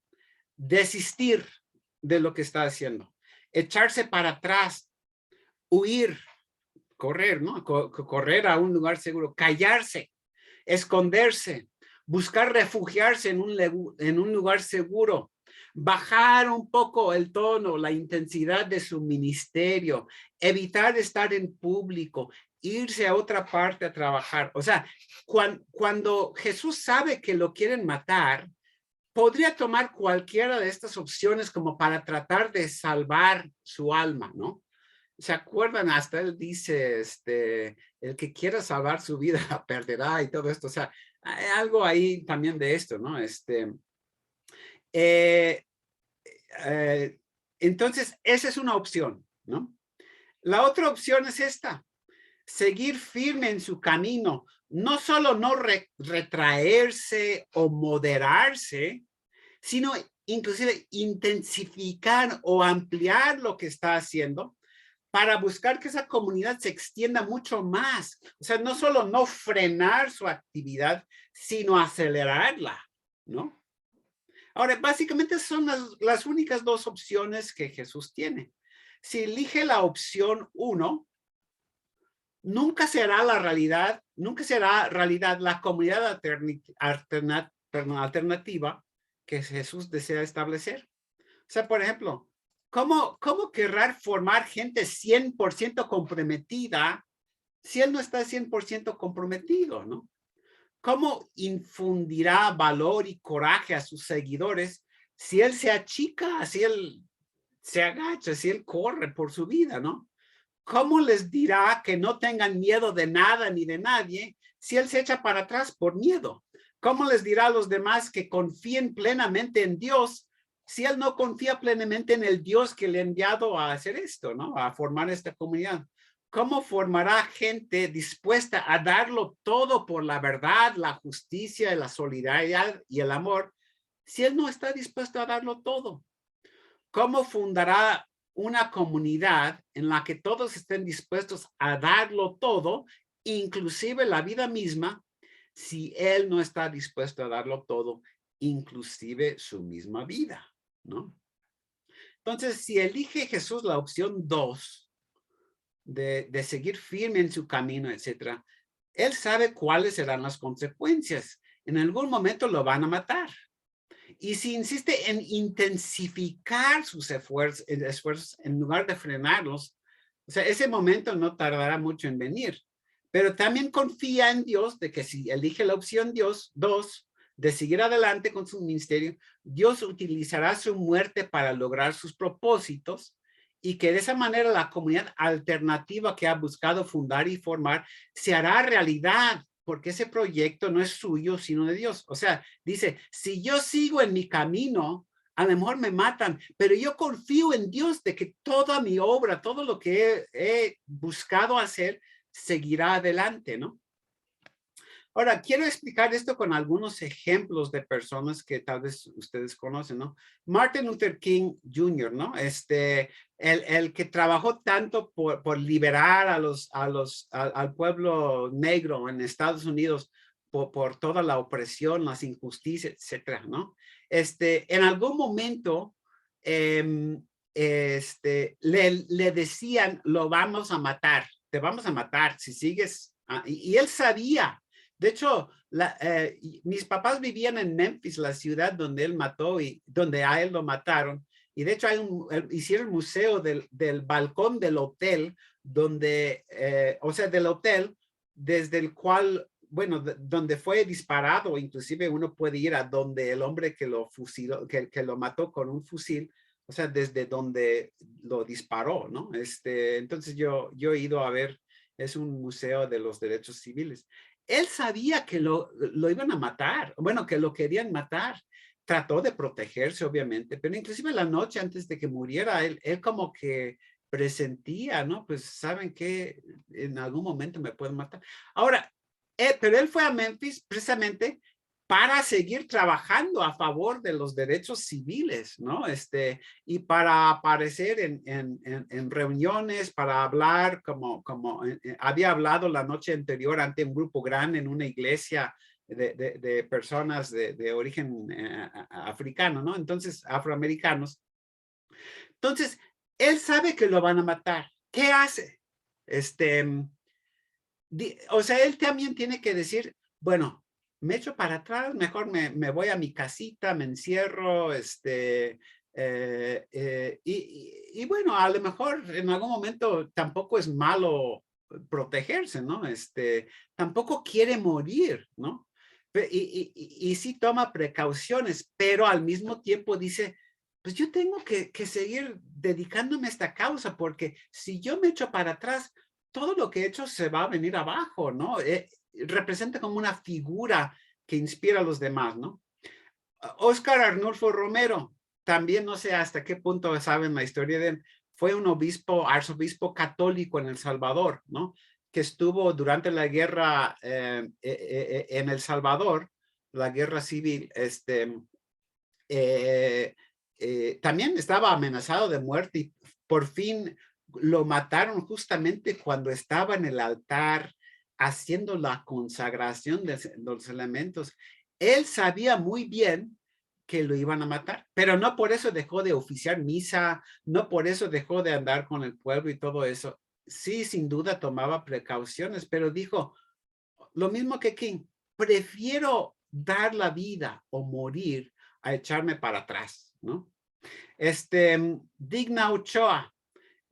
desistir de lo que está haciendo, echarse para atrás, huir, correr, ¿no? Correr a un lugar seguro, callarse, esconderse, buscar refugiarse en un lugar seguro, bajar un poco el tono, la intensidad de su ministerio, evitar estar en público, irse a otra parte a trabajar. O sea, cuando Jesús sabe que lo quieren matar, podría tomar cualquiera de estas opciones como para tratar de salvar su alma, ¿no? ¿Se acuerdan? Hasta él dice, el que quiera salvar su vida la perderá y todo esto. O sea, hay algo ahí también de esto, ¿no? Entonces, esa es una opción, ¿no? La otra opción es esta, seguir firme en su camino, no solo no retraerse o moderarse, sino inclusive intensificar o ampliar lo que está haciendo para buscar que esa comunidad se extienda mucho más. O sea, no solo no frenar su actividad, sino acelerarla, ¿no? Ahora, básicamente son las únicas 2 opciones que Jesús tiene. Si elige la opción 1, nunca será realidad la comunidad alternativa que Jesús desea establecer. O sea, por ejemplo, ¿cómo querrá formar gente 100% comprometida si él no está 100% comprometido, ¿no? ¿Cómo infundirá valor y coraje a sus seguidores si él se achica, si él se agacha, si él corre por su vida, ¿no? ¿Cómo les dirá que no tengan miedo de nada ni de nadie si él se echa para atrás por miedo? ¿Cómo les dirá a los demás que confíen plenamente en Dios si él no confía plenamente en el Dios que le ha enviado a hacer esto, ¿no? A formar esta comunidad? ¿Cómo formará gente dispuesta a darlo todo por la verdad, la justicia, la solidaridad y el amor si él no está dispuesto a darlo todo? ¿Cómo fundará una comunidad en la que todos estén dispuestos a darlo todo, inclusive la vida misma, si él no está dispuesto a darlo todo, inclusive su misma vida, ¿no? Entonces, si elige Jesús la opción 2 de seguir firme en su camino, etcétera, él sabe cuáles serán las consecuencias. En algún momento lo van a matar. Y si insiste en intensificar sus esfuerzos en lugar de frenarlos, o sea, ese momento no tardará mucho en venir. Pero también confía en Dios de que si elige la opción Dios 2 de seguir adelante con su ministerio, Dios utilizará su muerte para lograr sus propósitos y que de esa manera la comunidad alternativa que ha buscado fundar y formar se hará realidad, porque ese proyecto no es suyo, sino de Dios. O sea, dice, si yo sigo en mi camino, a lo mejor me matan, pero yo confío en Dios de que toda mi obra, todo lo que he buscado hacer, seguirá adelante, ¿no? Ahora, quiero explicar esto con algunos ejemplos de personas que tal vez ustedes conocen, ¿no? Martin Luther King Jr., ¿no? El que trabajó tanto por liberar al pueblo negro en Estados Unidos por toda la opresión, las injusticias, etcétera, ¿no? En algún momento, le decían, lo vamos a matar, te vamos a matar si sigues. Y él sabía. De hecho, mis papás vivían en Memphis, la ciudad donde él mató y donde a él lo mataron. Y de hecho hicieron museo del balcón del hotel, donde, o sea, del hotel desde el cual, bueno, donde fue disparado. Inclusive uno puede ir a donde el hombre que lo fusiló, que lo mató con un fusil, o sea, desde donde lo disparó, ¿no? Entonces yo he ido a ver, es un museo de los derechos civiles. Él sabía que lo iban a matar, bueno, que lo querían matar. Trató de protegerse, obviamente, pero inclusive la noche antes de que muriera, él como que presentía, ¿no? Pues saben que en algún momento me pueden matar. Ahora, pero él fue a Memphis precisamente para seguir trabajando a favor de los derechos civiles, ¿no? Y para aparecer en reuniones, para hablar como había hablado la noche anterior ante un grupo grande en una iglesia de personas de origen africano, ¿no? Entonces, afroamericanos. Entonces, él sabe que lo van a matar. ¿Qué hace? O sea, él también tiene que decir, bueno, me echo para atrás, mejor me voy a mi casita, me encierro, y bueno, a lo mejor en algún momento tampoco es malo protegerse, ¿no? Tampoco quiere morir, ¿no? Y sí toma precauciones, pero al mismo tiempo dice, pues yo tengo que seguir dedicándome a esta causa, porque si yo me echo para atrás, todo lo que he hecho se va a venir abajo, ¿no? Representa como una figura que inspira a los demás, ¿no? Óscar Arnulfo Romero, también no sé hasta qué punto saben la historia de él, fue un arzobispo católico en El Salvador, ¿no? Que estuvo durante la guerra en El Salvador, la guerra civil, también estaba amenazado de muerte y por fin lo mataron justamente cuando estaba en el altar haciendo la consagración de los elementos. Él sabía muy bien que lo iban a matar, pero no por eso dejó de oficiar misa, no por eso dejó de andar con el pueblo y todo eso. Sí, sin duda tomaba precauciones, pero dijo lo mismo que King, prefiero dar la vida o morir a echarme para atrás, ¿no? Digna Ochoa,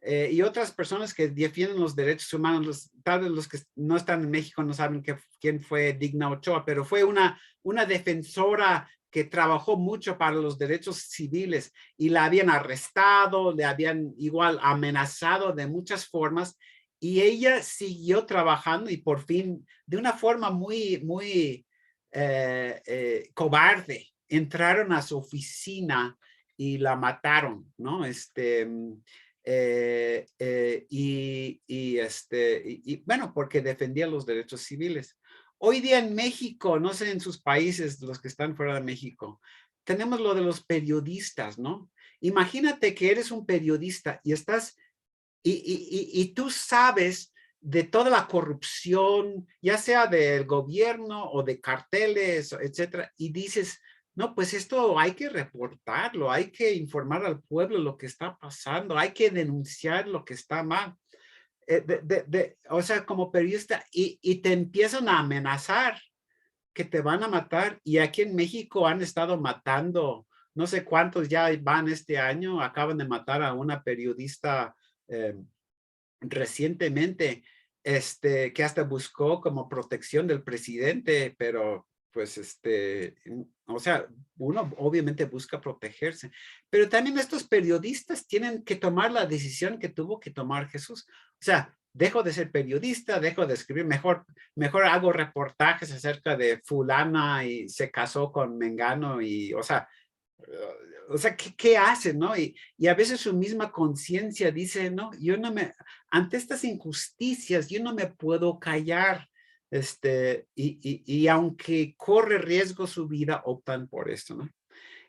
y otras personas que defienden los derechos humanos. Tal vez los que no están en México no saben quién fue Digna Ochoa, pero fue una defensora que trabajó mucho para los derechos civiles y la habían arrestado, le habían igual amenazado de muchas formas y ella siguió trabajando y por fin, de una forma muy cobarde, entraron a su oficina y la mataron, ¿no? Bueno, porque defendía los derechos civiles. Hoy día en México, no sé en sus países, los que están fuera de México, tenemos lo de los periodistas, ¿no? Imagínate que eres un periodista y estás, y tú sabes de toda la corrupción, ya sea del gobierno o de carteles, etcétera, y dices, no, pues esto hay que reportarlo, hay que informar al pueblo lo que está pasando, hay que denunciar lo que está mal. O sea, como periodista, y te empiezan a amenazar que te van a matar. Y aquí en México han estado matando, no sé cuántos ya van este año, acaban de matar a una periodista recientemente, que hasta buscó como protección del presidente, pero pues o sea, uno obviamente busca protegerse, pero también estos periodistas tienen que tomar la decisión que tuvo que tomar Jesús. O sea, dejo de ser periodista, dejo de escribir, mejor hago reportajes acerca de fulana y se casó con Mengano y, o sea, ¿qué hace, no? Y a veces su misma conciencia dice, no, yo no me, ante estas injusticias, yo no me puedo callar, y aunque corre riesgo su vida, optan por esto, ¿no?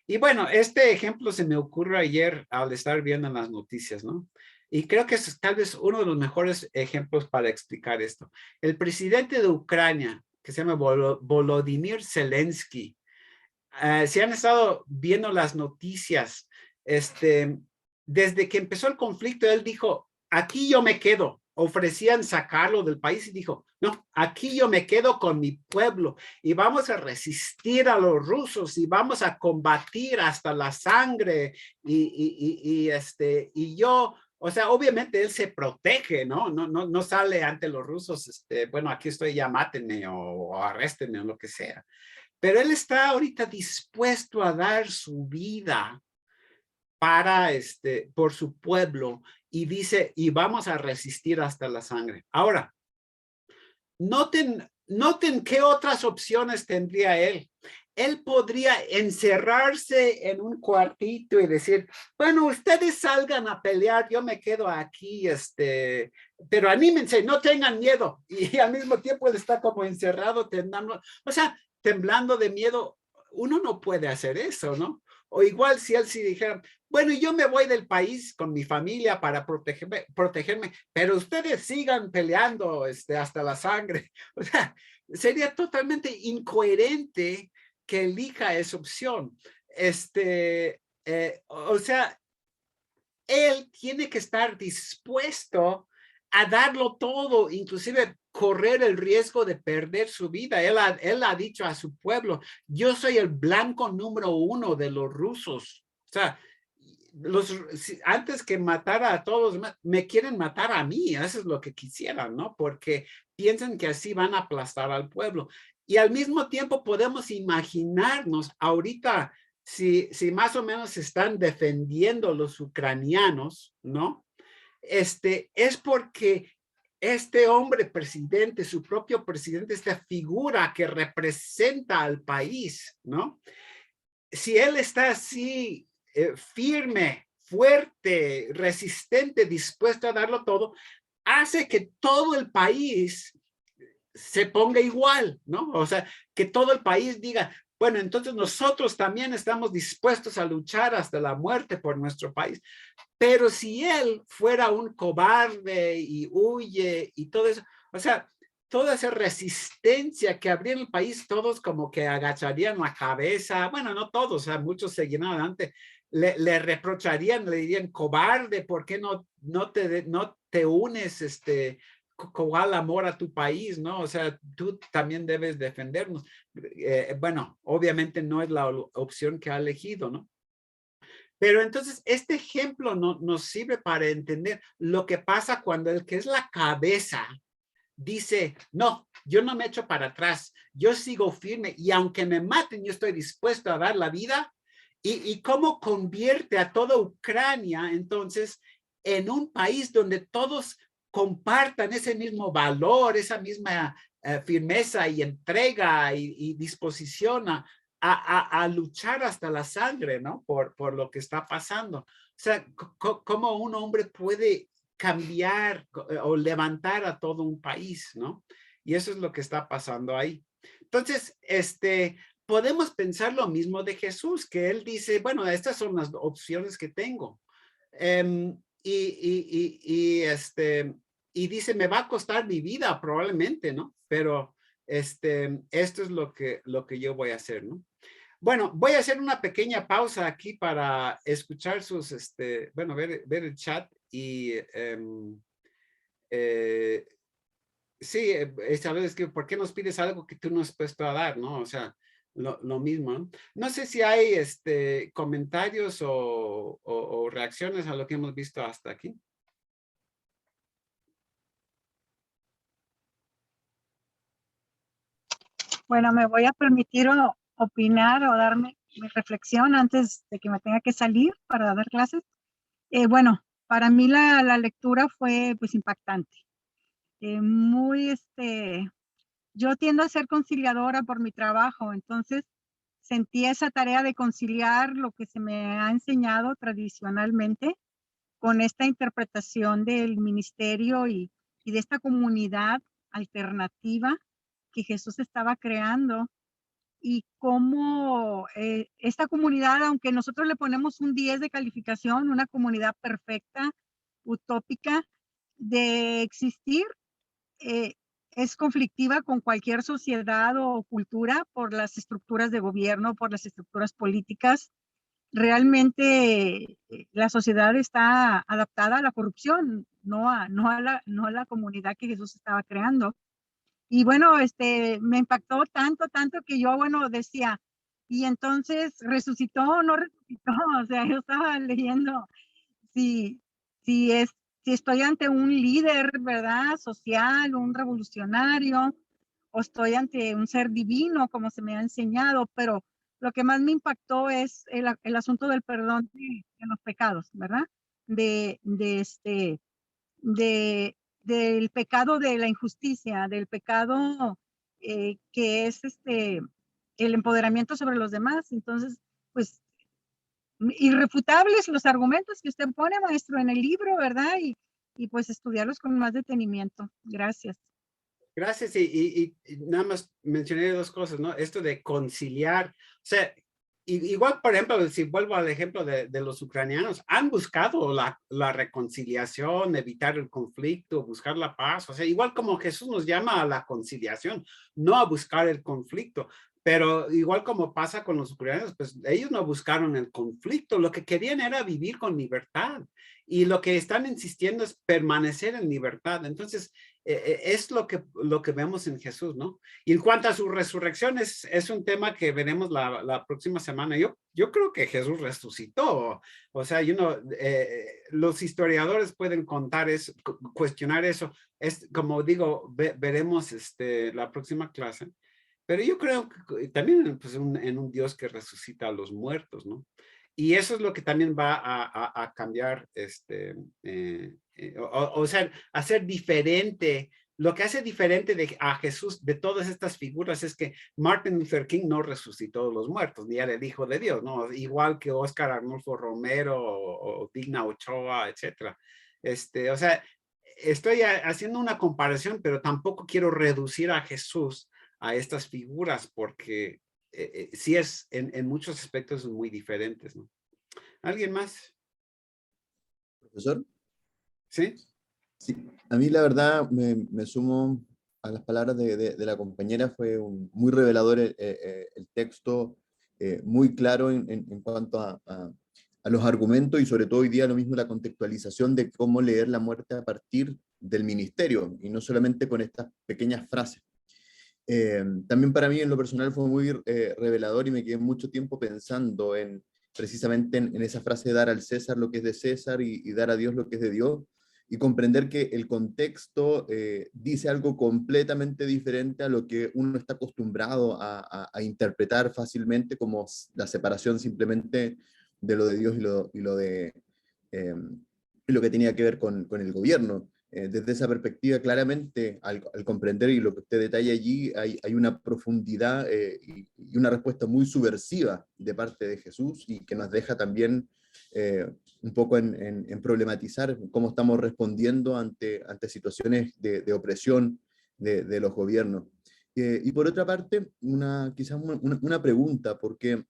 Y bueno, este ejemplo se me ocurre ayer al estar viendo en las noticias, ¿no? Y creo que es tal vez uno de los mejores ejemplos para explicar esto. El presidente de Ucrania, que se llama Volodymyr Zelensky, si han estado viendo las noticias, desde que empezó el conflicto, él dijo, aquí yo me quedo. Ofrecían sacarlo del país y dijo, no, aquí yo me quedo con mi pueblo y vamos a resistir a los rusos y vamos a combatir hasta la sangre y yo, o sea, obviamente él se protege, ¿no? No sale ante los rusos, bueno, aquí estoy, ya mátenme o arréstenme o lo que sea. Pero él está ahorita dispuesto a dar su vida para por su pueblo y dice, y vamos a resistir hasta la sangre. Ahora, noten qué otras opciones tendría él. Él podría encerrarse en un cuartito y decir, bueno, ustedes salgan a pelear, yo me quedo aquí, pero anímense, no tengan miedo. Y al mismo tiempo él está como encerrado, temblando, o sea, temblando de miedo. Uno no puede hacer eso, ¿no? O igual si él sí dijera, bueno, yo me voy del país con mi familia para protegerme, pero ustedes sigan peleando hasta la sangre. O sea, sería totalmente incoherente que elija esa opción. O sea, él tiene que estar dispuesto a darlo todo, inclusive correr el riesgo de perder su vida. Él ha dicho a su pueblo, yo soy el blanco número 1 de los rusos. O sea, antes que matar a todos, me quieren matar a mí. Eso es lo que quisieran, ¿no? Porque piensan que así van a aplastar al pueblo. Y al mismo tiempo podemos imaginarnos ahorita, si más o menos se están defendiendo los ucranianos, ¿no? Es porque este hombre presidente, su propio presidente, esta figura que representa al país, ¿no? Si él está así firme, fuerte, resistente, dispuesto a darlo todo, hace que todo el país se ponga igual, ¿no? O sea, que todo el país diga, bueno, entonces nosotros también estamos dispuestos a luchar hasta la muerte por nuestro país. Pero si él fuera un cobarde y huye y todo eso, o sea, toda esa resistencia que habría en el país, todos como que agacharían la cabeza, bueno, no todos, o sea, muchos seguirían adelante, le reprocharían, le dirían, cobarde, ¿por qué no te unes con amor a tu país, ¿no? O sea, tú también debes defendernos. Bueno, obviamente no es la opción que ha elegido, ¿no? Pero entonces este ejemplo nos sirve para entender lo que pasa cuando el que es la cabeza dice, no, yo no me echo para atrás, yo sigo firme y aunque me maten, yo estoy dispuesto a dar la vida. Y cómo convierte a toda Ucrania entonces en un país donde todos compartan ese mismo valor, esa misma firmeza y entrega y disposición a luchar hasta la sangre, ¿no? Por lo que está pasando. O sea, cómo un hombre puede cambiar o levantar a todo un país, ¿no? Y eso es lo que está pasando ahí. Entonces, podemos pensar lo mismo de Jesús, que él dice, bueno, estas son las opciones que tengo. Y dice, me va a costar mi vida probablemente, ¿no? Pero esto es lo que yo voy a hacer, ¿no? Bueno, voy a hacer una pequeña pausa aquí para escuchar sus, bueno, ver el chat y sí, sabes que, ¿por qué nos pides algo que tú no has puesto a dar, no? O sea, lo mismo, ¿no? No sé si hay comentarios o reacciones a lo que hemos visto hasta aquí. Bueno, me voy a permitir opinar o darme mi reflexión antes de que me tenga que salir para dar clases. Bueno, para mí la lectura fue pues impactante. Muy, yo tiendo a ser conciliadora por mi trabajo, entonces sentí esa tarea de conciliar lo que se me ha enseñado tradicionalmente con esta interpretación del ministerio y de esta comunidad alternativa que Jesús estaba creando y cómo esta comunidad, aunque nosotros le ponemos un 10 de calificación, una comunidad perfecta, utópica, de existir, es conflictiva con cualquier sociedad o cultura por las estructuras de gobierno, por las estructuras políticas. Realmente la sociedad está adaptada a la corrupción, no a la comunidad que Jesús estaba creando. Y bueno, me impactó tanto que yo, bueno, decía, y entonces, ¿resucitó o no resucitó? O sea, yo estaba leyendo si, si, es, si estoy ante un líder, ¿verdad? Social, un revolucionario, o estoy ante un ser divino, como se me ha enseñado, pero lo que más me impactó es el asunto del perdón de los pecados, ¿verdad? De del pecado de la injusticia, del pecado que es el empoderamiento sobre los demás. Entonces, pues, irrefutables los argumentos que usted pone, maestro, en el libro, ¿verdad? Y pues estudiarlos con más detenimiento. Gracias. Gracias. Y nada más mencioné dos cosas, ¿no? Esto de conciliar. O sea, igual, por ejemplo, si vuelvo al ejemplo de los ucranianos, han buscado la reconciliación, evitar el conflicto, buscar la paz. O sea, igual como Jesús nos llama a la conciliación, no a buscar el conflicto. Pero igual como pasa con los ucranianos, pues ellos no buscaron el conflicto, lo que querían era vivir con libertad. Y lo que están insistiendo es permanecer en libertad. Entonces, es lo que vemos en Jesús, ¿no? Y en cuanto a su resurrección, es un tema que veremos la próxima semana. Yo creo que Jesús resucitó. O sea, los historiadores pueden contar eso, cuestionar eso. Es, como digo, veremos la próxima clase. Pero yo creo que también pues, en un Dios que resucita a los muertos, ¿no? Y eso es lo que también va a cambiar, o sea, hacer diferente. Lo que hace diferente a Jesús de todas estas figuras es que Martin Luther King no resucitó a los muertos, ni era el Hijo de Dios, ¿no? Igual que Óscar Arnulfo Romero o Digna Ochoa, etcétera. O sea, estoy haciendo una comparación, pero tampoco quiero reducir a Jesús a estas figuras porque sí es en muchos aspectos muy diferentes, ¿no? ¿Alguien más? Profesor. ¿Sí? Sí, a mí la verdad me sumo a las palabras de la compañera, fue muy revelador el texto, muy claro en cuanto a los argumentos y sobre todo hoy día lo mismo la contextualización de cómo leer la muerte a partir del ministerio y no solamente con estas pequeñas frases. También para mí en lo personal fue muy revelador y me quedé mucho tiempo pensando en precisamente en esa frase de dar al César lo que es de César y dar a Dios lo que es de Dios, y comprender que el contexto dice algo completamente diferente a lo que uno está acostumbrado a interpretar fácilmente como la separación simplemente de lo de Dios eh, y lo que tenía que ver con el gobierno. Desde esa perspectiva, claramente, al comprender y lo que usted detalla allí, hay una profundidad y una respuesta muy subversiva de parte de Jesús y que nos deja también un poco en problematizar cómo estamos respondiendo ante situaciones de opresión de los gobiernos. Y por otra parte, quizás una pregunta, porque,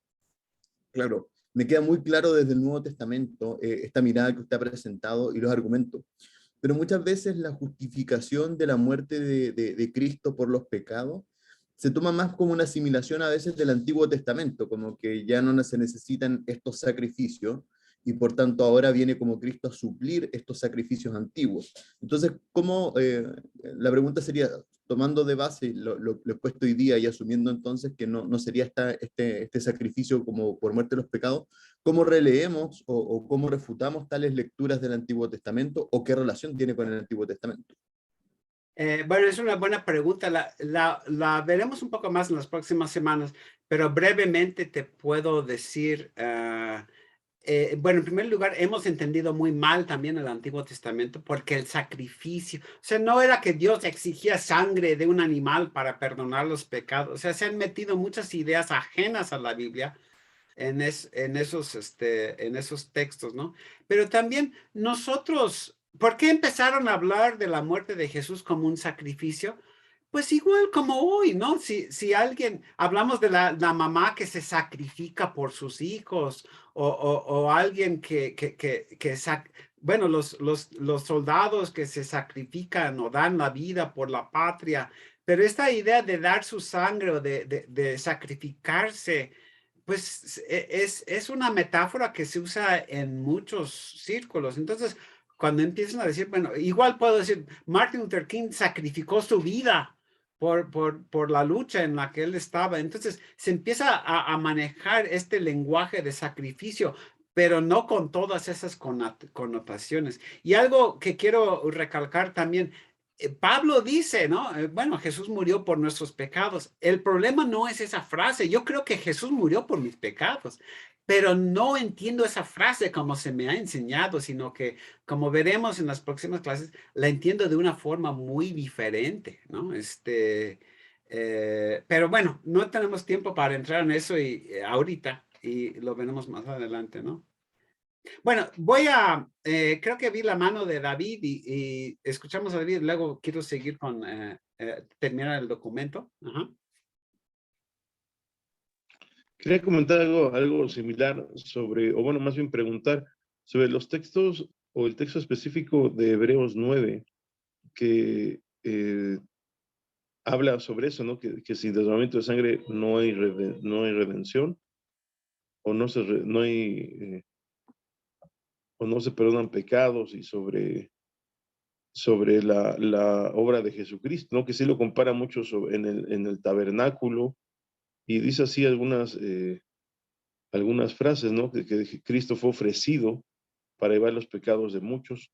claro, me queda muy claro desde el Nuevo Testamento esta mirada que usted ha presentado y los argumentos, pero muchas veces la justificación de la muerte de Cristo por los pecados se toma más como una asimilación a veces del Antiguo Testamento, como que ya no se necesitan estos sacrificios y por tanto ahora viene como Cristo a suplir estos sacrificios antiguos. Entonces, la pregunta sería, tomando de base lo expuesto hoy día y asumiendo entonces que no sería este sacrificio como por muerte de los pecados, ¿cómo releemos o cómo refutamos tales lecturas del Antiguo Testamento o qué relación tiene con el Antiguo Testamento? Bueno, es una buena pregunta. La veremos un poco más en las próximas semanas, pero brevemente te puedo decir, bueno, en primer lugar, hemos entendido muy mal también el Antiguo Testamento porque el sacrificio, o sea, no era que Dios exigía sangre de un animal para perdonar los pecados, o sea, se han metido muchas ideas ajenas a la Biblia en esos textos, ¿no? Pero también nosotros, ¿por qué empezaron a hablar de la muerte de Jesús como un sacrificio? Pues igual como hoy, ¿no? Si alguien, hablamos de la mamá que se sacrifica por sus hijos o alguien bueno, los soldados que se sacrifican o dan la vida por la patria, pero esta idea de dar su sangre o de sacrificarse, pues es una metáfora que se usa en muchos círculos. Entonces, cuando empiezan a decir, bueno, igual puedo decir, Martin Luther King sacrificó su vida por la lucha en la que él estaba. Entonces, se empieza a manejar este lenguaje de sacrificio, pero no con todas esas connotaciones. Y algo que quiero recalcar también, Pablo dice, ¿no? Bueno, Jesús murió por nuestros pecados. El problema no es esa frase. Yo creo que Jesús murió por mis pecados, pero no entiendo esa frase como se me ha enseñado, sino que, como veremos en las próximas clases, la entiendo de una forma muy diferente, ¿no? Pero bueno, no tenemos tiempo para entrar en eso ahorita y lo veremos más adelante, ¿no? Bueno, creo que vi la mano de David y escuchamos a David, luego quiero seguir con terminar el documento. Ajá. Quería comentar algo similar sobre, o bueno, más bien preguntar sobre los textos o el texto específico de Hebreos 9, que habla sobre eso, ¿no? Que sin derramamiento de sangre no hay redención, o no se perdonan pecados, y sobre la obra de Jesucristo, ¿no? Que sí lo compara mucho en el tabernáculo, y dice así algunas frases, ¿no? Que Cristo fue ofrecido para llevar los pecados de muchos,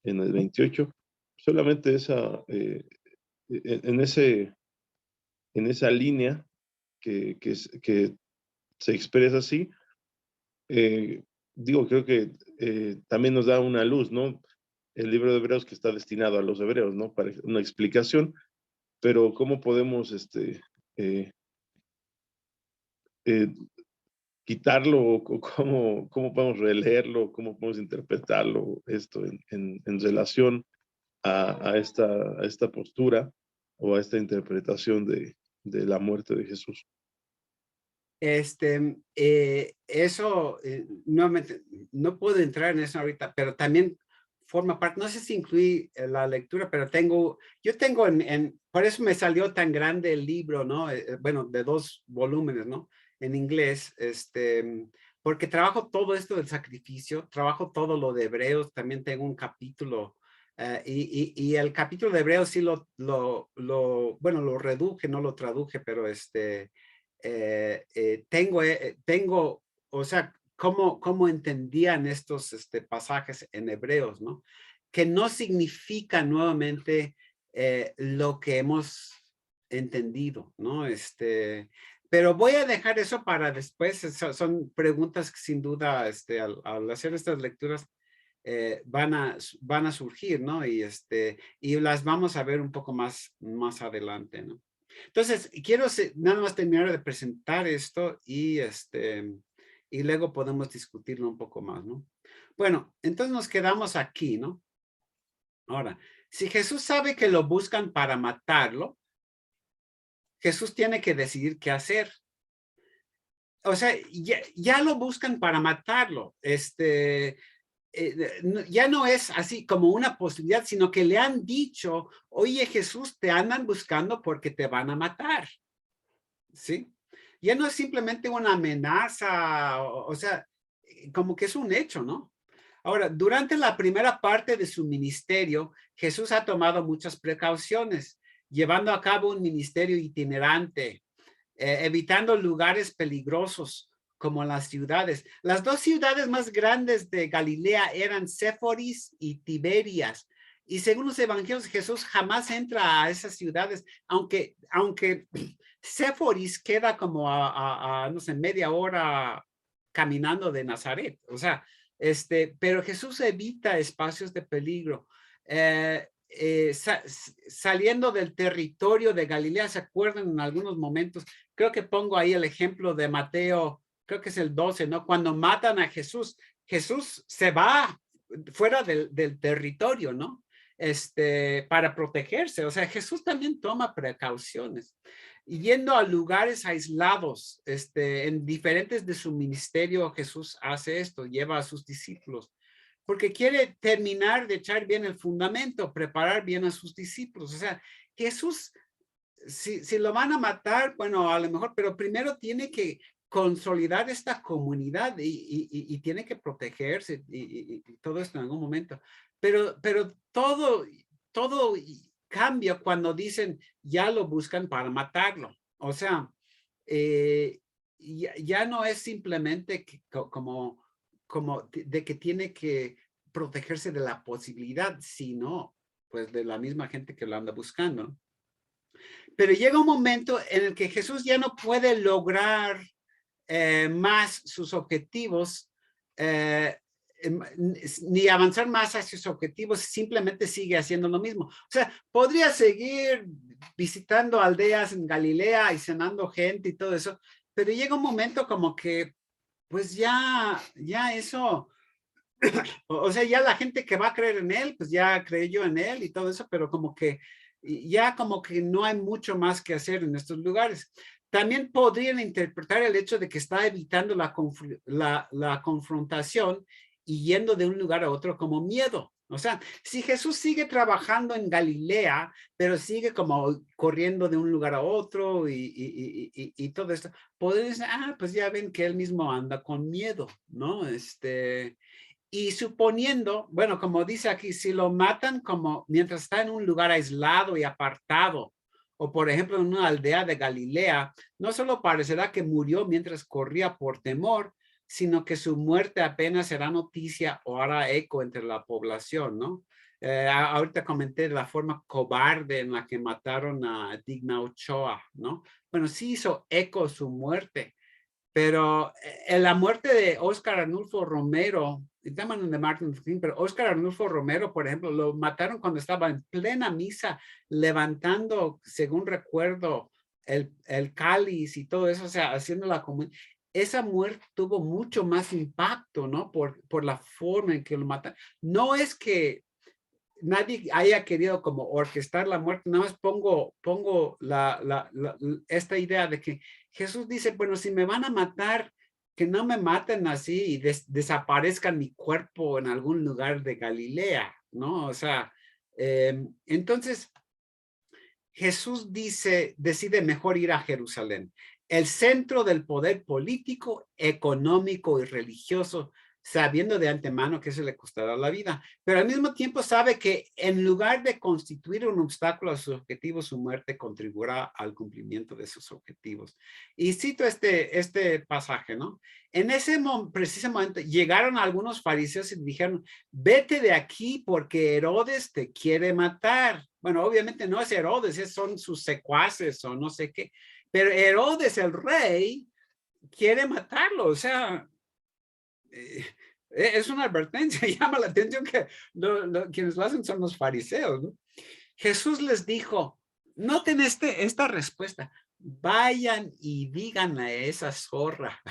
en el 28. Solamente en esa línea que se expresa así, creo que también nos da una luz, ¿no? El libro de Hebreos, que está destinado a los hebreos, ¿no? Para una explicación, pero ¿cómo podemos eh, quitarlo, o cómo podemos releerlo, cómo podemos interpretarlo esto en relación a esta postura o a esta interpretación de la muerte de Jesús? Eso, no puedo entrar en eso ahorita, pero también forma parte, no sé si incluí la lectura, pero yo tengo por eso me salió tan grande el libro, ¿no? Bueno, de 2 volúmenes, ¿no? En inglés, porque trabajo todo esto del sacrificio, trabajo todo lo de Hebreos, también tengo un capítulo, y el capítulo de Hebreos sí bueno, lo reduje, no lo traduje, pero tengo, o sea, cómo entendían estos pasajes en hebreos, ¿no? Que no significa nuevamente lo que hemos entendido, ¿no? Pero voy a dejar eso para después. Son preguntas que sin duda, al hacer estas lecturas, van a surgir, ¿no? Y las vamos a ver un poco más adelante, ¿no? Entonces, quiero nada más terminar de presentar esto y luego podemos discutirlo un poco más, ¿no? Bueno, entonces nos quedamos aquí, ¿no? Ahora, si Jesús sabe que lo buscan para matarlo, Jesús tiene que decidir qué hacer. O sea, ya lo buscan para matarlo. Ya no es así como una posibilidad, sino que le han dicho, oye Jesús, te andan buscando porque te van a matar. ¿Sí? Ya no es simplemente una amenaza, o sea, como que es un hecho, ¿no? Ahora, durante la primera parte de su ministerio, Jesús ha tomado muchas precauciones, llevando a cabo un ministerio itinerante, evitando lugares peligrosos como las ciudades. Las dos ciudades más grandes de Galilea eran Séforis y Tiberias. Y según los evangelios, Jesús jamás entra a esas ciudades, aunque Séforis queda como no sé, media hora caminando de Nazaret. O sea, pero Jesús evita espacios de peligro. Saliendo del territorio de Galilea, ¿se acuerdan en algunos momentos? Creo que pongo ahí el ejemplo de Mateo, creo que es el 12, ¿no? Cuando matan a Jesús, Jesús se va fuera del territorio, ¿no? Para protegerse. O sea, Jesús también toma precauciones. Y yendo a lugares aislados, en diferentes de su ministerio, Jesús hace esto, lleva a sus discípulos, porque quiere terminar de echar bien el fundamento, preparar bien a sus discípulos. O sea, Jesús, si lo van a matar, bueno, a lo mejor, pero primero tiene que consolidar esta comunidad y tiene que protegerse y todo esto en algún momento. Pero todo cambia cuando dicen ya lo buscan para matarlo. O sea, ya no es simplemente como de que tiene que protegerse de la posibilidad, sino pues de la misma gente que lo anda buscando. Pero llega un momento en el que Jesús ya no puede lograr más sus objetivos, ni avanzar más hacia sus objetivos, simplemente sigue haciendo lo mismo. O sea, podría seguir visitando aldeas en Galilea y cenando gente y todo eso, pero llega un momento como que, pues ya eso, o sea, ya la gente que va a creer en él, pues ya creyó en él y todo eso, pero como que ya como que no hay mucho más que hacer en estos lugares. También podrían interpretar el hecho de que está evitando la confrontación y yendo de un lugar a otro como miedo. O sea, si Jesús sigue trabajando en Galilea, pero sigue como corriendo de un lugar a otro y todo esto, podrían decir, pues ya ven que él mismo anda con miedo, ¿no? Y suponiendo, bueno, como dice aquí, si lo matan como mientras está en un lugar aislado y apartado, o por ejemplo en una aldea de Galilea, no solo parecerá que murió mientras corría por temor, sino que su muerte apenas será noticia o hará eco entre la población, ¿no? Ahorita comenté la forma cobarde en la que mataron a Digna Ochoa, ¿no? Bueno, sí hizo eco su muerte, pero en la muerte de Óscar Arnulfo Romero, llaman de Martin Luther King, pero Óscar Arnulfo Romero, por ejemplo, lo mataron cuando estaba en plena misa, levantando, según recuerdo, el cáliz y todo eso, o sea, haciendo la comunión. Esa muerte tuvo mucho más impacto, ¿no? Por la forma en que lo matan. No es que nadie haya querido como orquestar la muerte, nada más pongo esta idea de que Jesús dice, bueno, si me van a matar, que no me maten así y desaparezcan mi cuerpo en algún lugar de Galilea, ¿no? O sea, entonces Jesús decide mejor ir a Jerusalén, el centro del poder político, económico y religioso sabiendo de antemano que eso le costará la vida, pero al mismo tiempo sabe que en lugar de constituir un obstáculo a sus objetivos, su muerte contribuirá al cumplimiento de sus objetivos. Y cito este pasaje, ¿no? En ese preciso momento llegaron algunos fariseos y dijeron, vete de aquí porque Herodes te quiere matar. Bueno, obviamente no es Herodes, son sus secuaces o no sé qué, pero Herodes, el rey, quiere matarlo, o sea, es una advertencia, llama la atención que quienes lo hacen son los fariseos, ¿no? Jesús les dijo, noten esta respuesta, vayan y digan a esa zorra.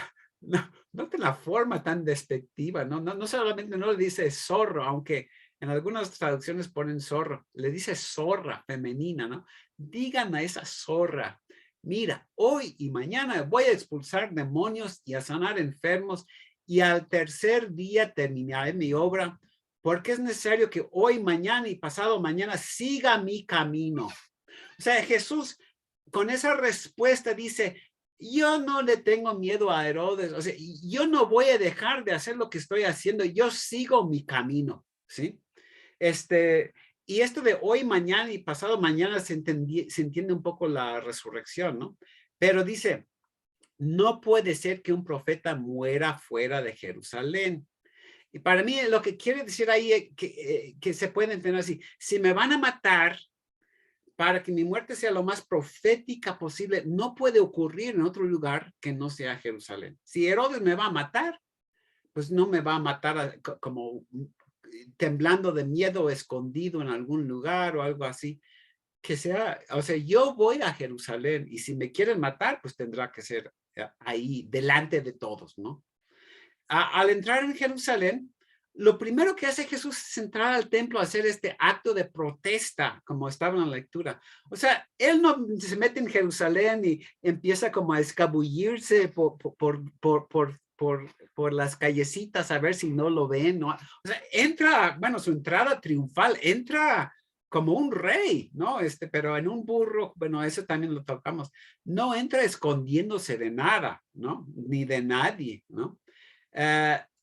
No, noten la forma tan despectiva, no solamente no le dice zorro, aunque en algunas traducciones ponen zorro, le dice zorra femenina, ¿no? Digan a esa zorra, mira, hoy y mañana voy a expulsar demonios y a sanar enfermos y al tercer día terminaré mi obra, porque es necesario que hoy, mañana y pasado mañana siga mi camino. O sea, Jesús con esa respuesta dice, yo no le tengo miedo a Herodes, o sea, yo no voy a dejar de hacer lo que estoy haciendo, yo sigo mi camino, ¿sí? Y esto de hoy, mañana y pasado mañana se entiende un poco la resurrección, ¿no? Pero dice, no puede ser que un profeta muera fuera de Jerusalén. Y para mí lo que quiere decir ahí es que se puede entender así, si me van a matar para que mi muerte sea lo más profética posible, no puede ocurrir en otro lugar que no sea Jerusalén. Si Herodes me va a matar, pues no me va a matar como temblando de miedo, escondido en algún lugar o algo así. Que sea, o sea, yo voy a Jerusalén y si me quieren matar, pues tendrá que ser ahí delante de todos, ¿no? Al entrar en Jerusalén, lo primero que hace Jesús es entrar al templo a hacer este acto de protesta, como estaba en la lectura. O sea, él no se mete en Jerusalén y empieza como a escabullirse por las callecitas a ver si no lo ven, ¿no? O sea, entra, bueno, su entrada triunfal, entra como un rey, ¿no? Pero en un burro, bueno, eso también lo tocamos. No entra escondiéndose de nada, ¿no? Ni de nadie, ¿no?